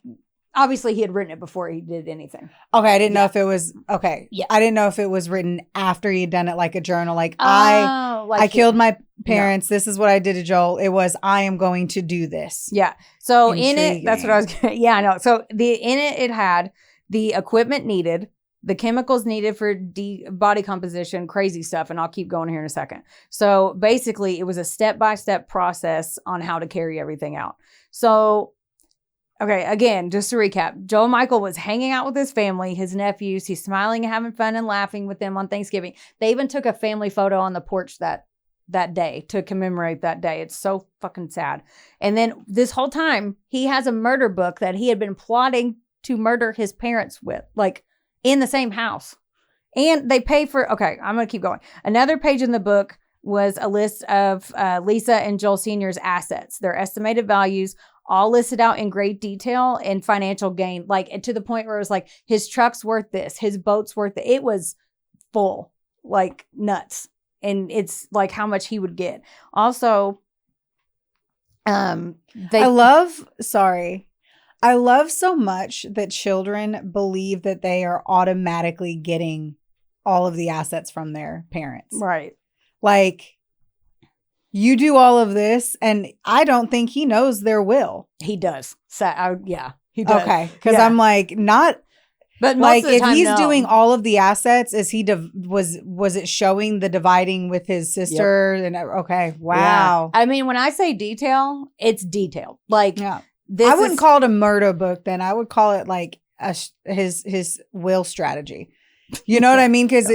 obviously he had written it before he did anything. Okay, I didn't know if it was, okay. Yeah. I didn't know if it was written after he had done it like a journal. Like, I killed my parents. No. This is what I did to Joel. It was, I am going to do this. Yeah. So in it, that's what I was, yeah, I know. So in it had the equipment needed, the chemicals needed for body composition, crazy stuff. And I'll keep going here in a second. So basically it was a step-by-step process on how to carry everything out. So, okay, again, just to recap, Joel Michael was hanging out with his family, his nephews. He's smiling and having fun and laughing with them on Thanksgiving. They even took a family photo on the porch that day to commemorate that day. It's so fucking sad. And then this whole time, he has a murder book that he had been plotting to murder his parents with, like, in the same house. And they pay for, okay, I'm going to keep going. Another page in the book was a list of Lisa and Joel Sr.'s assets, their estimated values, all listed out in great detail and financial gain, like to the point where it was like, his truck's worth this, his boat's worth it. It was full, like nuts. And it's like how much he would get. Also, I love so much that children believe that they are automatically getting all of the assets from their parents. Right. Like, you do all of this, and I don't think he knows their will. He does. So, yeah, he does. Okay. Because I'm like, not... But most of the time, if he's doing all of the assets, is he was it showing the dividing with his sister? Yep. And okay, wow. Yeah. I mean, when I say detail, it's detailed. Like, I wouldn't call it a murder book. Then I would call it like his will strategy. You know what I mean? Because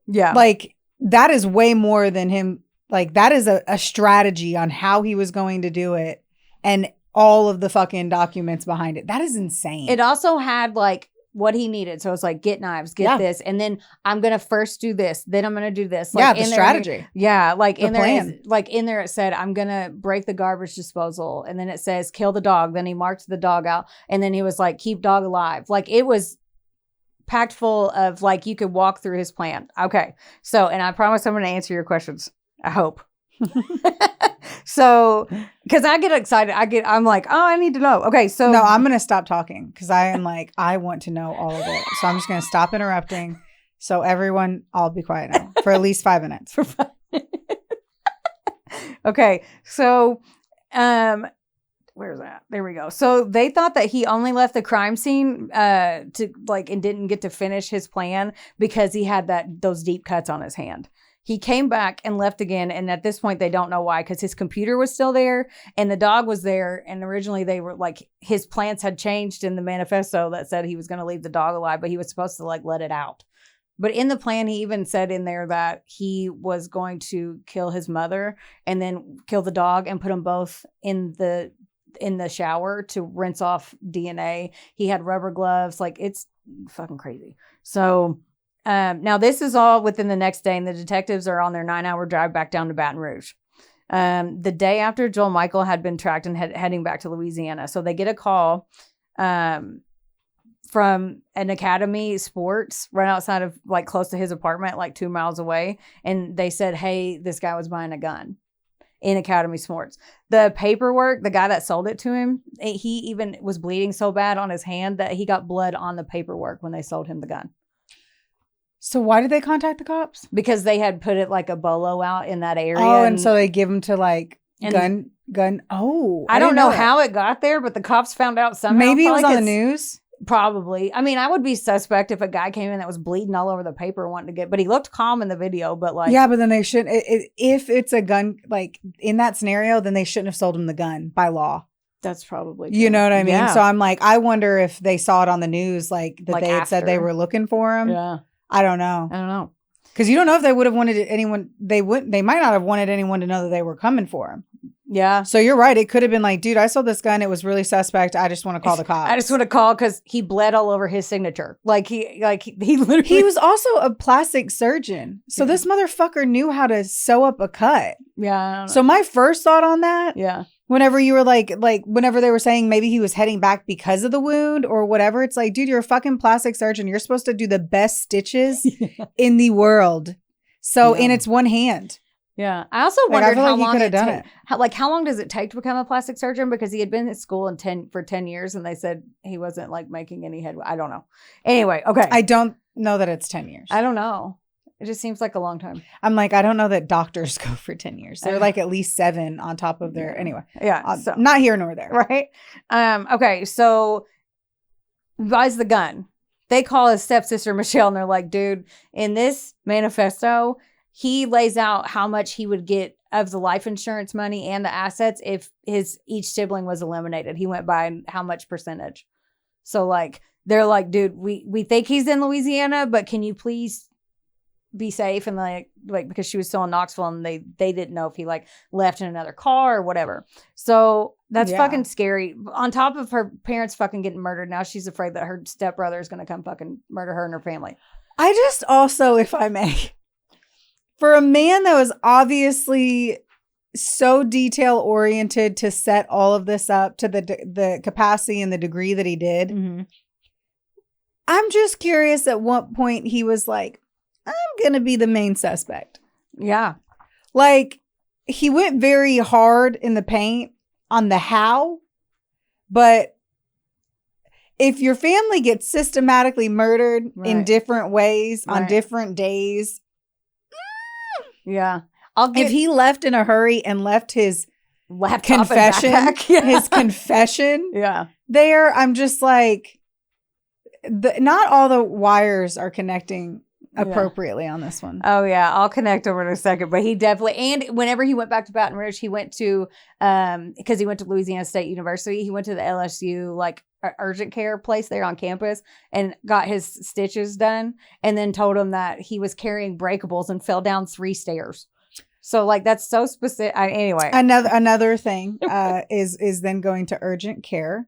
like that is way more than him. Like that is a strategy on how he was going to do it, and all of the fucking documents behind it. That is insane. It also had like what he needed. So it's like, get knives, get this. And then I'm going to first do this. Then I'm going to do this. Like, the strategy. Like the plan. in there it said, I'm going to break the garbage disposal. And then it says, kill the dog. Then he marked the dog out. And then he was like, keep dog alive. Like, it was packed full of, like, you could walk through his plan. Okay. So, and I promise I'm going to answer your questions. I hope. So, because I get excited, I'm like, oh, I need to know. Okay, so no, I'm gonna stop talking because I am like, I want to know all of it. So I'm just gonna stop interrupting. So everyone, I'll be quiet now for at least 5 minutes. Okay, so where's that? There we go. So they thought that he only left the crime scene to like and didn't get to finish his plan because he had those deep cuts on his hand. He came back and left again. And at this point, they don't know why, because his computer was still there and the dog was there. And originally they were like, his plans had changed in the manifesto that said he was going to leave the dog alive, but he was supposed to like let it out. But in the plan, he even said in there that he was going to kill his mother and then kill the dog and put them both in the shower to rinse off DNA. He had rubber gloves. Like, it's fucking crazy. So now this is all within the next day, and the detectives are on their 9-hour drive back down to Baton Rouge. The day after Joel Michael had been tracked and heading back to Louisiana. So they get a call from an Academy Sports right outside of, like, close to his apartment, like 2 miles away. And they said, hey, this guy was buying a gun in Academy Sports. The paperwork, the guy that sold it to him, he even was bleeding so bad on his hand that he got blood on the paperwork when they sold him the gun. So why did they contact the cops? Because they had put it like a bolo out in that area. Oh, and so they give them to like gun. Oh, I don't know how it got there, but the cops found out somehow. Maybe it was on the news. Probably. I mean, I would be suspect if a guy came in that was bleeding all over the paper wanting to get, but he looked calm in the video, but like. Yeah, but then they shouldn't, if it's a gun, like in that scenario, then they shouldn't have sold him the gun by law. That's probably true. You know what I mean? Yeah. So I'm like, I wonder if they saw it on the news, like that, like they had said they were looking for him. Yeah. I don't know. Because you don't know if they would have wanted anyone. They might not have wanted anyone to know that they were coming for him. Yeah. So you're right. It could have been like, dude, I sold this gun. It was really suspect. I just want to call the cops. I just want to call because he bled all over his signature. He literally. He was also a plastic surgeon. So this motherfucker knew how to sew up a cut. Yeah. So my first thought on that. Yeah. Whenever you were like whenever they were saying maybe he was heading back because of the wound or whatever, it's like, dude, you're a fucking plastic surgeon. You're supposed to do the best stitches in the world. So, and it's one hand. Yeah. I also wondered how long he done it. How long does it take to become a plastic surgeon? Because he had been at school for 10 years and they said he wasn't like making any headway. I don't know. Anyway. Okay. I don't know that it's 10 years. I don't know. It just seems like a long time. I'm like, I don't know that doctors go for 10 years. They're like at least 7 on top of their, anyway. Yeah. So, not here nor there. Right. Okay. So buys the gun. They call his stepsister, Michelle, and they're like, dude, in this manifesto, he lays out how much he would get of the life insurance money and the assets if each sibling was eliminated. He went by how much percentage. So like, they're like, dude, we think he's in Louisiana, but can you please be safe? And like because she was still in Knoxville and they didn't know if he like left in another car or whatever. So that's fucking scary. On top of her parents fucking getting murdered, now she's afraid that her stepbrother is going to come fucking murder her and her family. I just also, if I may, for a man that was obviously so detail oriented to set all of this up to the capacity and the degree that he did, I'm just curious at what point he was like, I'm going to be the main suspect. Yeah. Like, he went very hard in the paint on the how, but if your family gets systematically murdered in different ways on different days. Yeah. If he left in a hurry and left his laptop confession, his confession there, I'm just like, not all the wires are connecting appropriately on this one. Oh yeah, I'll connect over in a second. But he definitely, and whenever he went back to Baton Rouge, he went to because he went to Louisiana State University. He went to the LSU like urgent care place there on campus and got his stitches done, and then told him that he was carrying breakables and fell down 3 stairs. So like that's so specific. Anyway, another thing is then going to urgent care.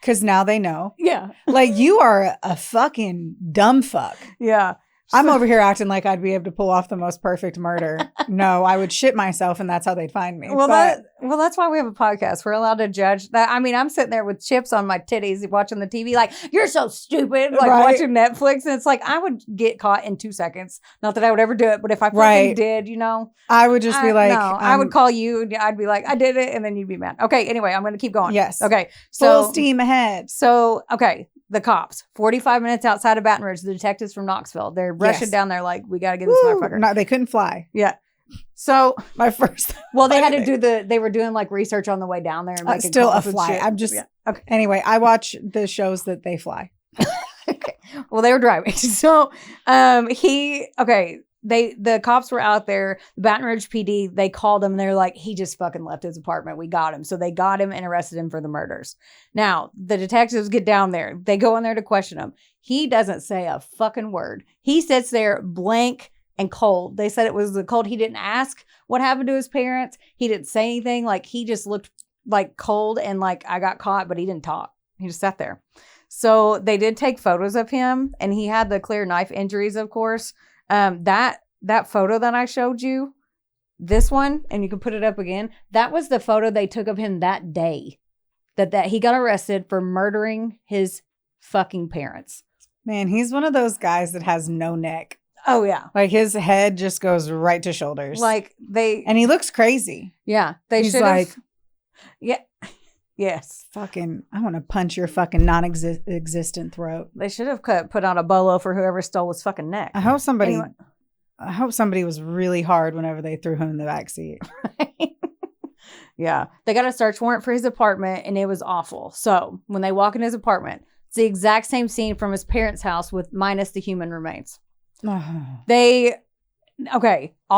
Because now they know. Yeah. Like, you are a fucking dumb fuck. Yeah. I'm over here acting like I'd be able to pull off the most perfect murder. No, I would shit myself and that's how they'd find me. Well, that's why we have a podcast. We're allowed to judge that. I mean, I'm sitting there with chips on my titties watching the TV like, you're so stupid, like watching Netflix. And it's like, I would get caught in 2 seconds. Not that I would ever do it, but if I fucking did, you know. I would just be like. No, I would call you. I'd be like, I did it. And then you'd be mad. Okay, anyway, I'm going to keep going. Yes. Okay. Full steam ahead. So, okay. The cops, 45 minutes outside of Baton Rouge, the detectives from Knoxville, they're rushing down there like, we got to get this motherfucker. No, they couldn't fly. Yeah. So my first. Well, they had to do they were doing like research on the way down there and making still a calls and fly. shit. I'm just okay. Anyway, I watch the shows that they fly. Okay. Well, they were driving. So the cops were out there, the Baton Rouge PD, they called him and they're like, he just fucking left his apartment. We got him. So they got him and arrested him for the murders. Now, the detectives get down there. They go in there to question him. He doesn't say a fucking word. He sits there blank and cold. They said it was the cold. He didn't ask what happened to his parents. He didn't say anything. Like, he just looked like cold and like, I got caught, but he didn't talk. He just sat there. So they did take photos of him and he had the clear knife injuries, of course. That photo that I showed you, this one, and you can put it up again. That was the photo they took of him that day that he got arrested for murdering his fucking parents. Man, he's one of those guys that has no neck. Oh yeah. Like his head just goes right to shoulders. And he looks crazy. Yeah. He's like, yeah. Yes. Fucking, I want to punch your fucking non-existent throat. They should have put on a bolo for whoever stole his fucking neck. I hope somebody was really hard whenever they threw him in the backseat. Yeah. They got a search warrant for his apartment and it was awful. So when they walk in his apartment, it's the exact same scene from his parents' house with minus the human remains. All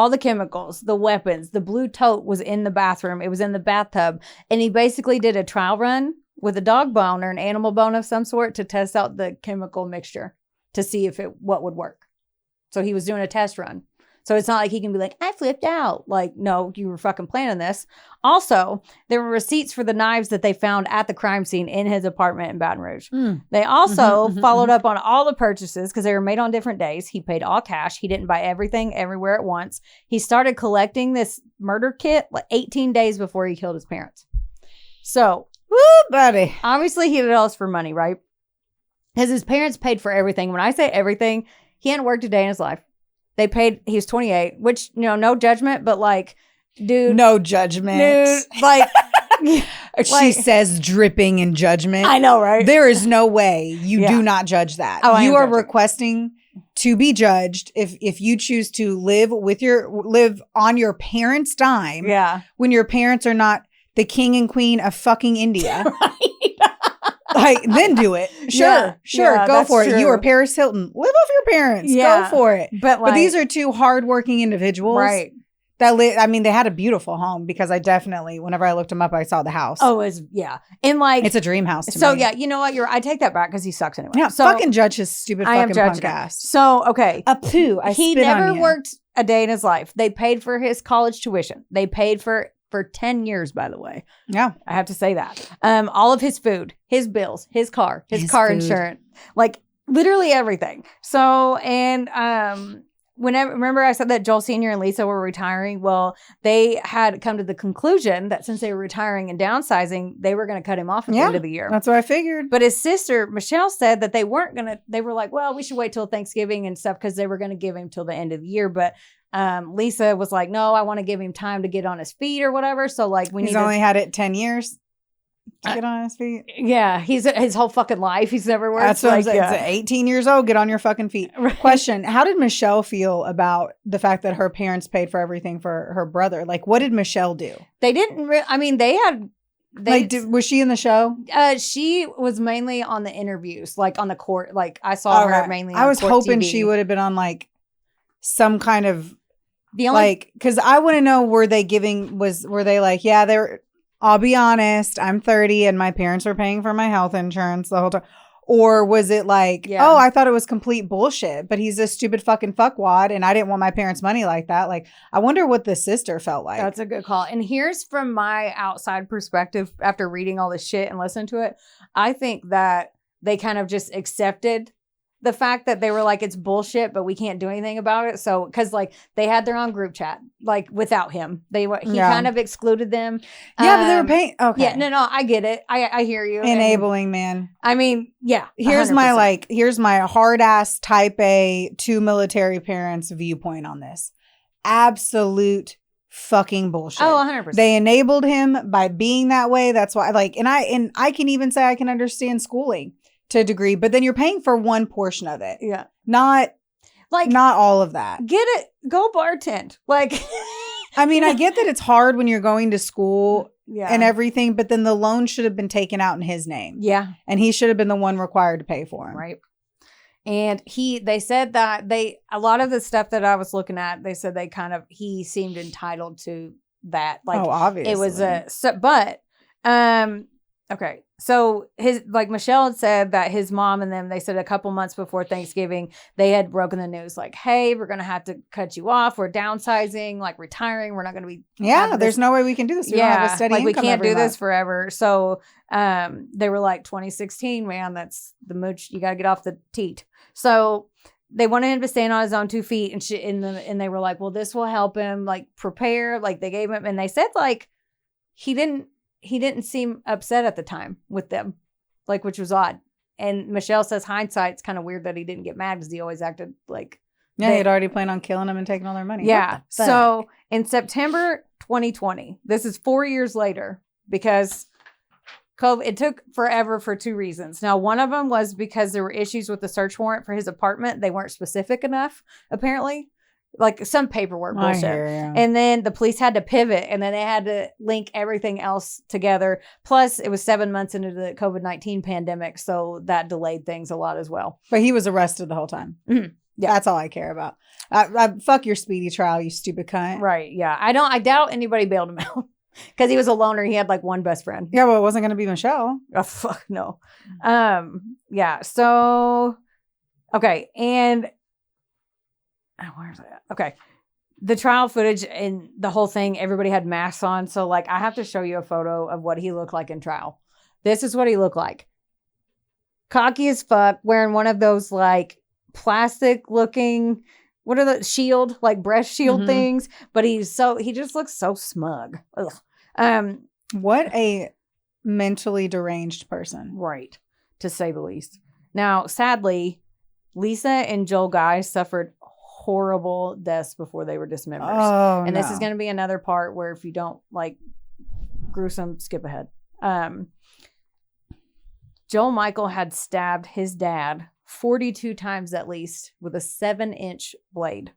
the chemicals, the weapons, the blue tote was in the bathroom. It was in the bathtub. And he basically did a trial run with a dog bone or an animal bone of some sort to test out the chemical mixture to see what would work. So he was doing a test run. So it's not like he can be like, I flipped out. Like, no, you were fucking planning this. Also, there were receipts for the knives that they found at the crime scene in his apartment in Baton Rouge. They also followed up on all the purchases because they were made on different days. He paid all cash. He didn't buy everything everywhere at once. He started collecting this murder kit like 18 days before he killed his parents. So, woo, buddy. Obviously, he did all this for money, right? Because his parents paid for everything. When I say everything, he hadn't worked a day in his life. They paid, he was 28, which, no judgment, but like, dude. No judgment. Dude, like. She says dripping in judgment. I know, right? There is no way you do not judge that. Oh, you are requesting to be judged if you choose to live on your parents' dime. Yeah. When your parents are not the king and queen of fucking India. Right. Like, then do it. Sure. Go for it. You are Paris Hilton. Live off your parents. Go for it. But these are two hardworking individuals. Right. They had a beautiful home because I definitely, whenever I looked them up, I saw the house. Oh, and like. It's a dream house to me. So yeah, you know what? I take that back because he sucks anyway. Yeah, so, fucking judge his stupid fucking punk ass. So, okay. He never worked a day in his life. They paid for his college tuition. They paid for 10 years, by the way. Yeah. I have to say that. All of his food, his bills, his car insurance, like literally everything. So, and remember I said that Joel Sr. and Lisa were retiring? Well, they had come to the conclusion that since they were retiring and downsizing, they were going to cut him off at the end of the year. That's what I figured. But his sister, Michelle, said that they weren't going to, they were like, well, we should wait till Thanksgiving and stuff because they were going to give him till the end of the year. But Lisa was like, no, I want to give him time to get on his feet or whatever. So like he's only had it 10 years to get on his feet. Yeah. His whole fucking life. He's never worked. That's what I'm saying. It's 18 years old. Get on your fucking feet. Right. Question. How did Michelle feel about the fact that her parents paid for everything for her brother? Like, what did Michelle do? They didn't they had was she in the show? She was mainly on the interviews, like on the court. Like I saw her mainly on I was hoping TV. She would have been on like some kind of because I want to know, were they like, yeah, I'll be honest, I'm 30 and my parents are paying for my health insurance the whole time. Or was it like, oh, I thought it was complete bullshit, but he's a stupid fucking fuckwad and I didn't want my parents' money like that. Like, I wonder what the sister felt like. That's a good call. And here's from my outside perspective after reading all this shit and listening to it. I think that they kind of just accepted the fact that they were like, it's bullshit, but we can't do anything about it. So, because like they had their own group chat, like without him, he kind of excluded them. Yeah, but they were paying. Okay. Yeah, no, I get it. I hear you. Enabling, man. I mean, yeah. Here's 100%. Here's my hard ass type A 2 military parents viewpoint on this. Absolute fucking bullshit. Oh, 100%. They enabled him by being that way. That's why, like, and I can even say I can understand schooling to a degree, but then you're paying for one portion of it. Yeah. Not all of that. Get it. Go bartend. Like, I mean, I get that it's hard when you're going to school and everything, but then the loan should have been taken out in his name. Yeah. And he should have been the one required to pay for him. Right. And they said that a lot of the stuff that I was looking at, they said he seemed entitled to that. Like, oh, obviously. It was okay. So Michelle had said that his mom and them, they said a couple months before Thanksgiving, they had broken the news like, hey, we're going to have to cut you off. We're downsizing, like retiring. We're not going to be. Yeah. There's no way we can do this. We don't have a steady income we can't do month. this forever. So they were like 2016, man, that's the mooch. You got to get off the teat. So they wanted him to stand on his own 2 feet and they were like, well, this will help him like prepare. Like they gave him, and they said like, he didn't seem upset at the time with them, like, which was odd. And Michelle says hindsight's kind of weird that he didn't get mad because he always acted like. Yeah, he'd already planned on killing them and taking all their money. Yeah. So in September 2020, this is 4 years later, because COVID, it took forever for 2 reasons. Now, one of them was because there were issues with the search warrant for his apartment. They weren't specific enough, apparently. Like some paperwork bullshit. And then the police had to pivot, and then they had to link everything else together. Plus, it was 7 months into the COVID-19 pandemic, so that delayed things a lot as well. But he was arrested the whole time. Mm-hmm. Yeah. That's all I care about. I fuck your speedy trial, you stupid cunt. Right, yeah. I doubt anybody bailed him out. Because he was a loner. He had like one best friend. Yeah, well, it wasn't going to be Michelle. Oh, fuck, no. Yeah, so, okay, and... where's that? Okay. The trial footage and the whole thing, everybody had masks on. So like, I have to show you a photo of what he looked like in trial. This is what he looked like. Cocky as fuck, wearing one of those like plastic looking, what are the shield, like breast shield things. But he just looks so smug. Ugh. What a mentally deranged person. Right. To say the least. Now, sadly, Lisa and Joel Guy suffered horrible deaths before they were dismembered. Oh, and this is going to be another part where if you don't like gruesome, skip ahead. Joel Michael had stabbed his dad 42 times at least with a 7-inch blade.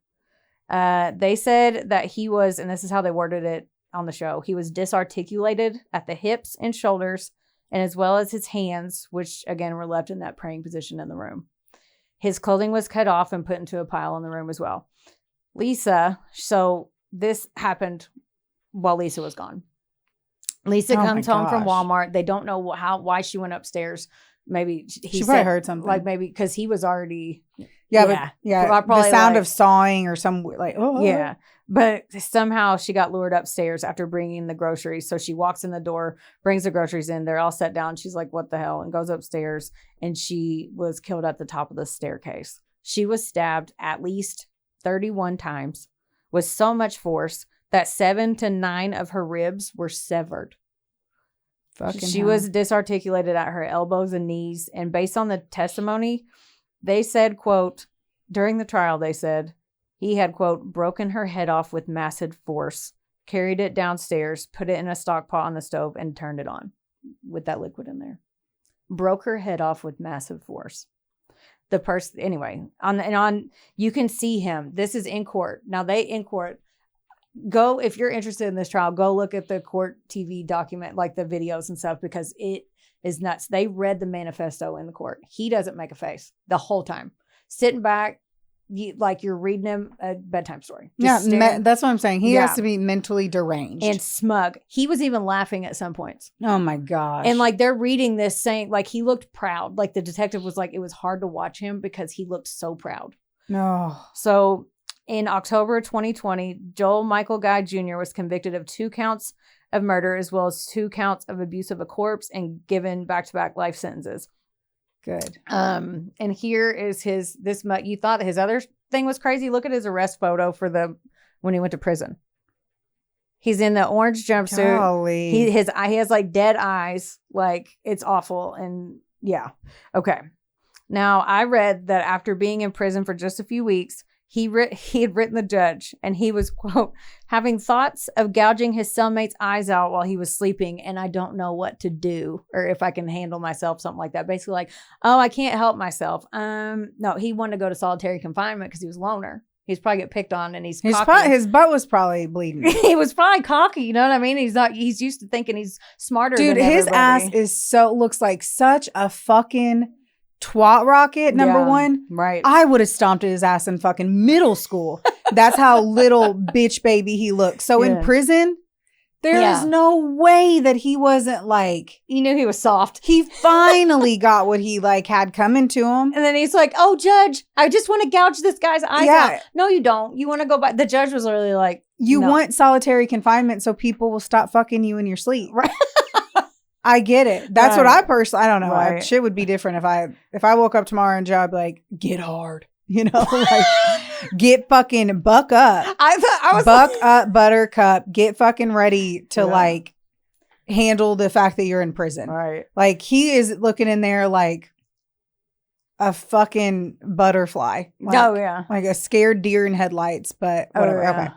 They said that he was, and this is how they worded it on the show, he was disarticulated at the hips and shoulders, and as well as his hands, which again were left in that praying position in the room. His clothing was cut off and put into a pile in the room as well. Lisa, so this happened while Lisa was gone. Lisa comes home from Walmart. They don't know why she went upstairs. Maybe she probably heard something. Like maybe because he was already. But the sound of sawing or some like, oh. Yeah. But somehow she got lured upstairs after bringing the groceries. So she walks in the door, brings the groceries in. They're all set down. She's like, what the hell? And goes upstairs. And she was killed at the top of the staircase. She was stabbed at least 31 times with so much force that 7 to 9 of her ribs were severed. She was disarticulated at her elbows and knees. And based on the testimony, they said, quote, during the trial, they said, he had, quote, broken her head off with massive force, carried it downstairs, put it in a stock pot on the stove, and turned it on with that liquid in there. Broke her head off with massive force. The person, anyway, on you can see him. This is in court. Now in court, go, if you're interested in this trial, go look at the court TV document, like the videos and stuff, because it is nuts. They read the manifesto in the court. He doesn't make a face the whole time. Sitting back, you're reading him a bedtime story. That's what I'm saying. He has to be mentally deranged and smug. He was even laughing at some points. Oh my gosh. And like they're reading this saying, like he looked proud. Like the detective was like, it was hard to watch him because he looked so proud. No. So in October 2020, Joel Michael Guy Jr. was convicted of 2 counts of murder as well as 2 counts of abuse of a corpse and given back-to-back life sentences. Good. And here is you thought his other thing was crazy. Look at his arrest photo when he went to prison. He's in the orange jumpsuit. Golly. He has like dead eyes. Like it's awful. And yeah. Okay. Now I read that after being in prison for just a few weeks, he had written the judge and he was, quote, having thoughts of gouging his cellmate's eyes out while he was sleeping. And I don't know what to do or if I can handle myself, something like that. Basically like, oh, I can't help myself. No, he wanted to go to solitary confinement because he was a loner. He's probably get picked on and he's cocky. His butt was probably bleeding. He was probably cocky. You know what I mean? He's used to thinking he's smarter than everybody. His ass looks like such a fucking twat rocket, number one. Right. I would have stomped his ass in fucking middle school. That's how little bitch baby he looked. So in prison, there is no way that he wasn't like... He knew he was soft. He finally got what he like had coming to him. And then he's like, oh, judge, I just want to gouge this guy's eyes out. No, you don't. You want to go back. The judge was literally like... You want solitary confinement so people will stop fucking you in your sleep. Right. I get it. That's what I don't know. Right. Shit would be different if I woke up tomorrow and job like, get hard. You know, like get fucking buck up. I was buck up, buttercup. Get fucking ready to like handle the fact that you're in prison. Right. Like he is looking in there like a fucking butterfly. Like, like a scared deer in headlights, but whatever. Okay.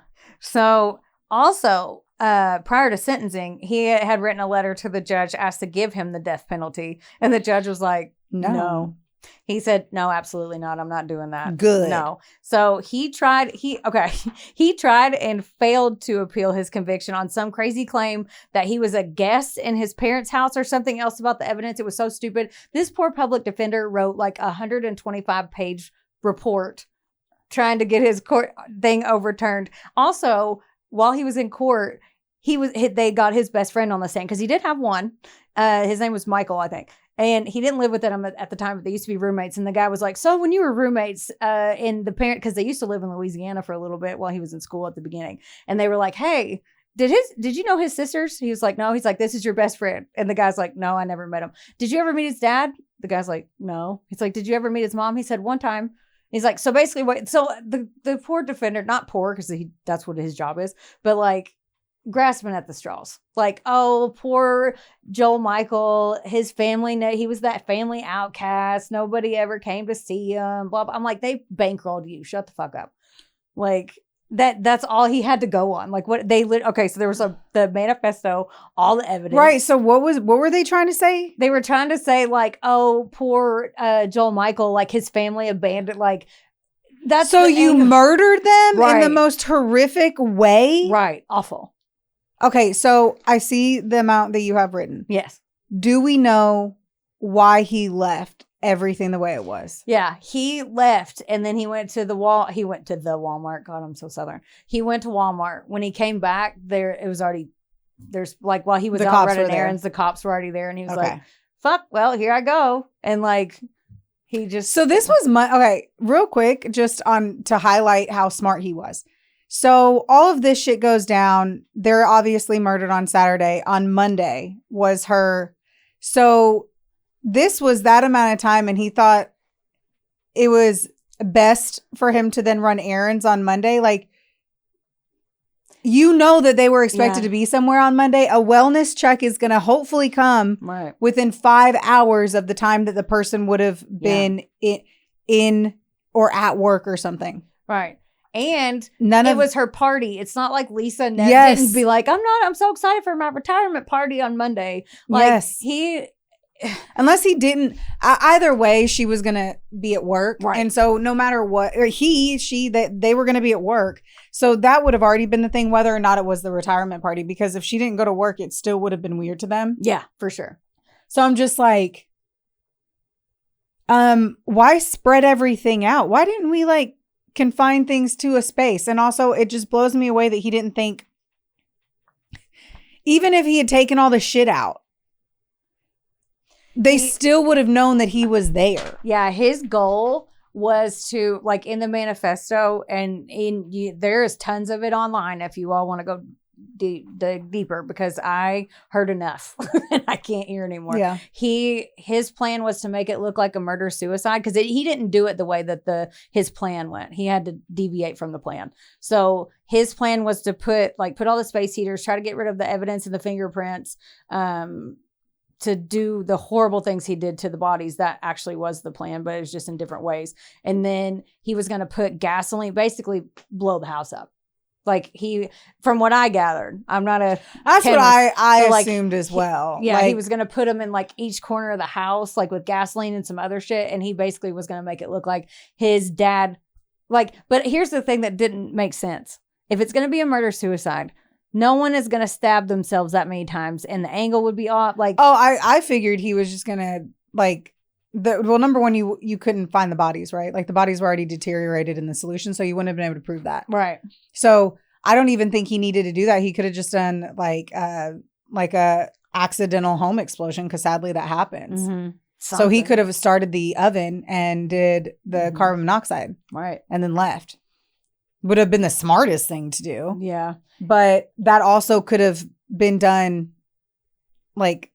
So also, prior to sentencing, he had written a letter to the judge, asked to give him the death penalty. And the judge was like, no. He said, no, absolutely not. I'm not doing that. Good. No. So he tried and failed to appeal his conviction on some crazy claim that he was a guest in his parents' house or something else about the evidence. It was so stupid. This poor public defender wrote like a 125-page report trying to get his court thing overturned. Also, while he was in court, they got his best friend on the stand because he did have one. His name was Michael, I think. And he didn't live with them at the time, but they used to be roommates. And the guy was like, so when you were roommates in the parent, because they used to live in Louisiana for a little bit while he was in school at the beginning. And they were like, hey, did you know his sisters? He was like, no. He's like, this is your best friend. And the guy's like, no, I never met him. Did you ever meet his dad? The guy's like, no. He's like, did you ever meet his mom? He said, one time. He's like, so basically so the poor defender, not poor because that's what his job is, but like grasping at the straws. Like, oh, poor Joel Michael, his family, he was that family outcast. Nobody ever came to see him, blah, blah. I'm like, they bankrolled you. Shut the fuck up. Like that's all he had to go on. Like what okay. So there was the manifesto, all the evidence. Right. So what were they trying to say? They were trying to say like, oh, poor Joel Michael, like his family abandoned, like that's so you murdered them in the most horrific way. Right. Awful. Okay, so I see the amount that you have written. Yes. Do we know why he left everything the way it was? Yeah, he left and then he went to the Walmart. God, I'm so Southern. He went to Walmart. When he came back, there's like while he was out running errands, the cops were already there and he was like, fuck, well, here I go. And like he just So this was okay, real quick, just to highlight how smart he was. So all of this shit goes down. They're obviously murdered on Saturday. On Monday was her. So this was that amount of time. And he thought it was best for him to then run errands on Monday. Like, you know that they were expected to be somewhere on Monday. A wellness check is going to hopefully come within 5 hours of the time that the person would have been in or at work or something. Right. And it was her party. It's not like Lisa didn't be like, I'm so excited for my retirement party on Monday. Like unless he didn't, either way, she was going to be at work. Right. And so no matter what, or they were going to be at work. So that would have already been the thing, whether or not it was the retirement party, because if she didn't go to work, it still would have been weird to them. Yeah, for sure. So I'm just like, why spread everything out? Why didn't we confine things to a space. And also it just blows me away that he didn't think, even if he had taken all the shit out, they still would have known that he was there. Yeah, his goal was to, like, in the manifesto, and there is tons of it online if you all want to go deeper, because I heard enough and I can't hear anymore. Yeah. His plan was to make it look like a murder suicide, because he didn't do it the way that his plan went. He had to deviate from the plan. So his plan was to put all the space heaters, try to get rid of the evidence and the fingerprints, to do the horrible things he did to the bodies. That actually was the plan, but it was just in different ways. And then he was going to put gasoline, basically blow the house up. Like, from what I gathered, I'm not a That's chemist, what I so, assumed as well. Yeah, he was going to put them in like each corner of the house, like with gasoline and some other shit. And he basically was going to make it look like his dad, but here's the thing that didn't make sense. If it's going to be a murder suicide, no one is going to stab themselves that many times, and the angle would be off. I figured he was just going to number one, you couldn't find the bodies, right? Like, the bodies were already deteriorated in the solution, so you wouldn't have been able to prove that. Right. So I don't even think he needed to do that. He could have just done like a accidental home explosion, because sadly that happens. Mm-hmm. So he could have started the oven and did the carbon monoxide. Right. And then left. Would have been the smartest thing to do. Yeah. But that also could have been done like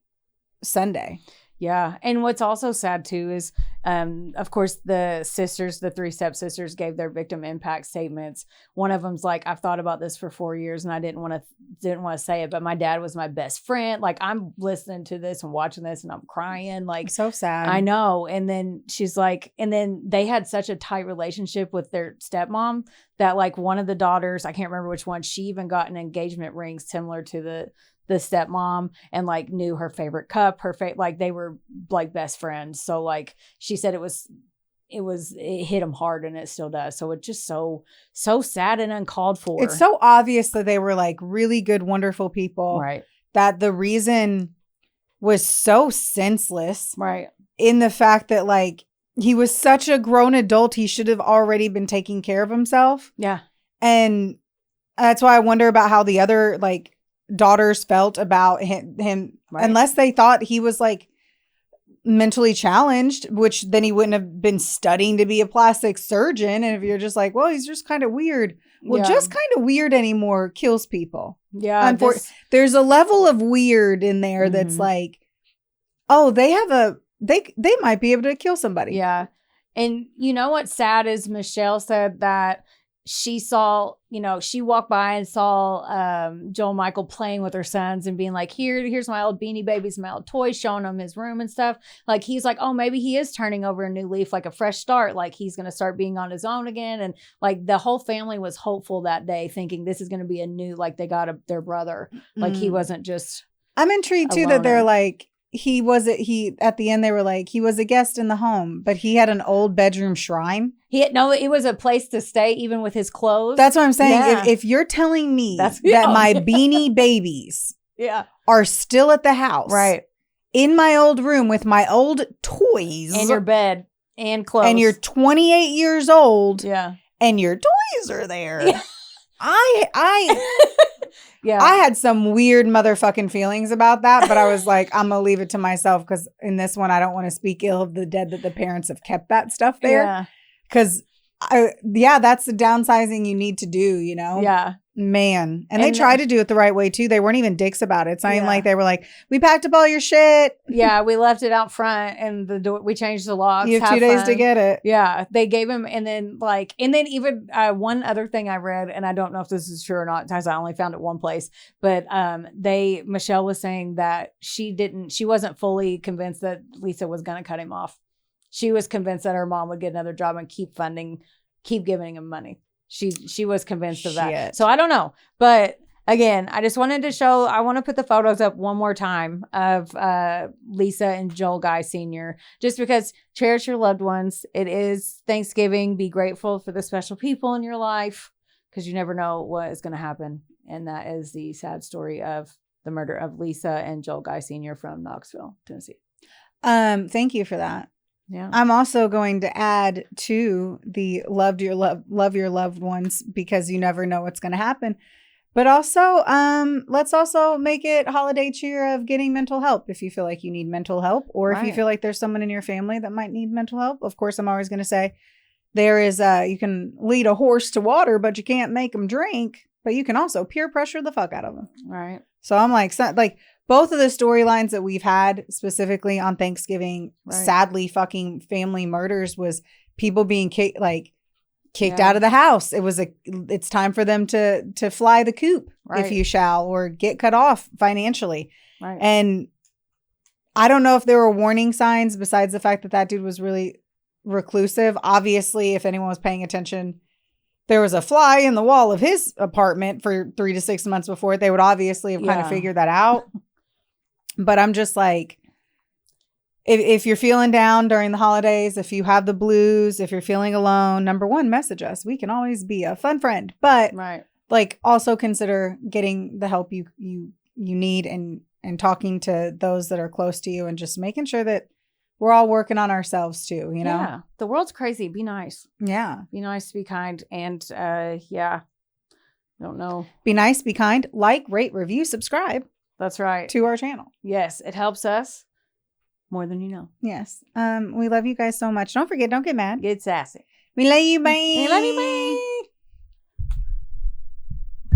Sunday. Yeah. And what's also sad too is, of course, the three stepsisters gave their victim impact statements. One of them's like, I've thought about this for 4 years and I didn't want to say it, but my dad was my best friend. Like, I'm listening to this and watching this and I'm crying. Like, so sad. I know. And then she's like, and then they had such a tight relationship with their stepmom that, like, one of the daughters, I can't remember which one, she even got an engagement ring similar to the stepmom, and like knew her favorite cup, like they were like best friends. So like she said it hit them hard, and it still does. So it's just so sad and uncalled for. It's so obvious that they were like really good, wonderful people. Right. That the reason was so senseless. Right. In the fact that, like, he was such a grown adult, he should have already been taking care of himself. Yeah. And that's why I wonder about how the other, like, daughters felt about him Right. Unless they thought he was like mentally challenged, which then he wouldn't have been studying to be a plastic surgeon. And if you're just like, well, he's just kind of weird. Well, just kind of weird anymore kills people. Yeah. There's a level of weird in there that's like, oh, they might be able to kill somebody. Yeah. And you know what's sad is Michelle said that she saw, she walked by and saw Joel Michael playing with her sons and being like, here's my old Beanie Babies, my old toys, showing them his room and stuff. Like, he's like, oh, maybe he is turning over a new leaf, like a fresh start. Like, he's going to start being on his own again. And like the whole family was hopeful that day, thinking this is going to be a new, like they got their brother. Like, he wasn't just. I'm intrigued too that they're like, at the end they were like, he was a guest in the home, but he had an old bedroom shrine. It was a place to stay, even with his clothes. That's what I'm saying. Yeah. If you're telling me that my Beanie Babies are still at the house, right, in my old room with my old toys and your bed and clothes, and you're 28 years old, and your toys are there, yeah. I had some weird motherfucking feelings about that, but I was like, I'm going to leave it to myself, because in this one, I don't want to speak ill of the dead that the parents have kept that stuff there. Yeah. Because, that's the downsizing you need to do, Yeah. Man. And they tried to do it the right way, too. They weren't even dicks about it. It's not even like they were like, we packed up all your shit. Yeah, we left it out front, and the door, we changed the locks. You have 2 days to get it. Yeah, they gave him, and then even one other thing I read, and I don't know if this is true or not, because I only found it one place, but Michelle was saying that she wasn't fully convinced that Lisa was going to cut him off. She was convinced that her mom would get another job and keep giving him money. She was convinced of that. So I don't know. But again, I just wanted to I want to put the photos up one more time of Lisa and Joel Guy Sr. Just because cherish your loved ones. It is Thanksgiving. Be grateful for the special people in your life, because you never know what is going to happen. And that is the sad story of the murder of Lisa and Joel Guy Sr. from Knoxville, Tennessee. Thank you for that. Yeah. I'm also going to add to the love your loved ones, because you never know what's going to happen. But also, let's also make it holiday cheer of getting mental help if you feel like you need mental help, or if you feel like there's someone in your family that might need mental help. Of course, I'm always going to say there is, you can lead a horse to water, but you can't make them drink. But you can also peer pressure the fuck out of them. Right. So I'm like both of the storylines that we've had specifically on Thanksgiving, sadly fucking family murders, was people being kicked out of the house. It's time for them to fly the coop, if you shall, or get cut off financially. Right. And I don't know if there were warning signs besides the fact that dude was really reclusive. Obviously, if anyone was paying attention, there was a fly in the wall of his apartment for 3 to 6 months before. They would obviously have kind of figured that out. But I'm just like, if you're feeling down during the holidays, if you have the blues, if you're feeling alone, number one, message us. We can always be a fun friend. But also consider getting the help you need, and talking to those that are close to you, and just making sure that we're all working on ourselves too, you know? Yeah. The world's crazy. Be nice. Yeah. Be nice, be kind. And don't know. Be nice, be kind, rate, review, subscribe. That's right. To our channel. Yes. It helps us more than you know. Yes. We love you guys so much. Don't forget, don't get mad. Get sassy. We love you, bye. We love you, bye.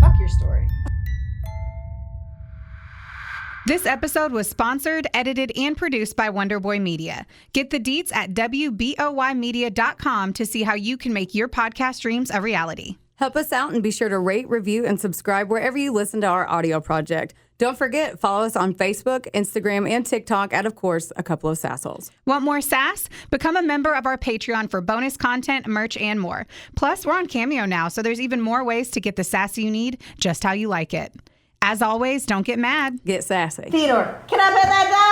Fuck your story. This episode was sponsored, edited, and produced by Wonderboy Media. Get the deets at wboymedia.com to see how you can make your podcast dreams a reality. Help us out and be sure to rate, review, and subscribe wherever you listen to our audio project. Don't forget, follow us on Facebook, Instagram, and TikTok at, of course, a couple of Sassholes. Want more sass? Become a member of our Patreon for bonus content, merch, and more. Plus, we're on Cameo now, so there's even more ways to get the sass you need just how you like it. As always, don't get mad. Get sassy. Theodore, can I pet that dog?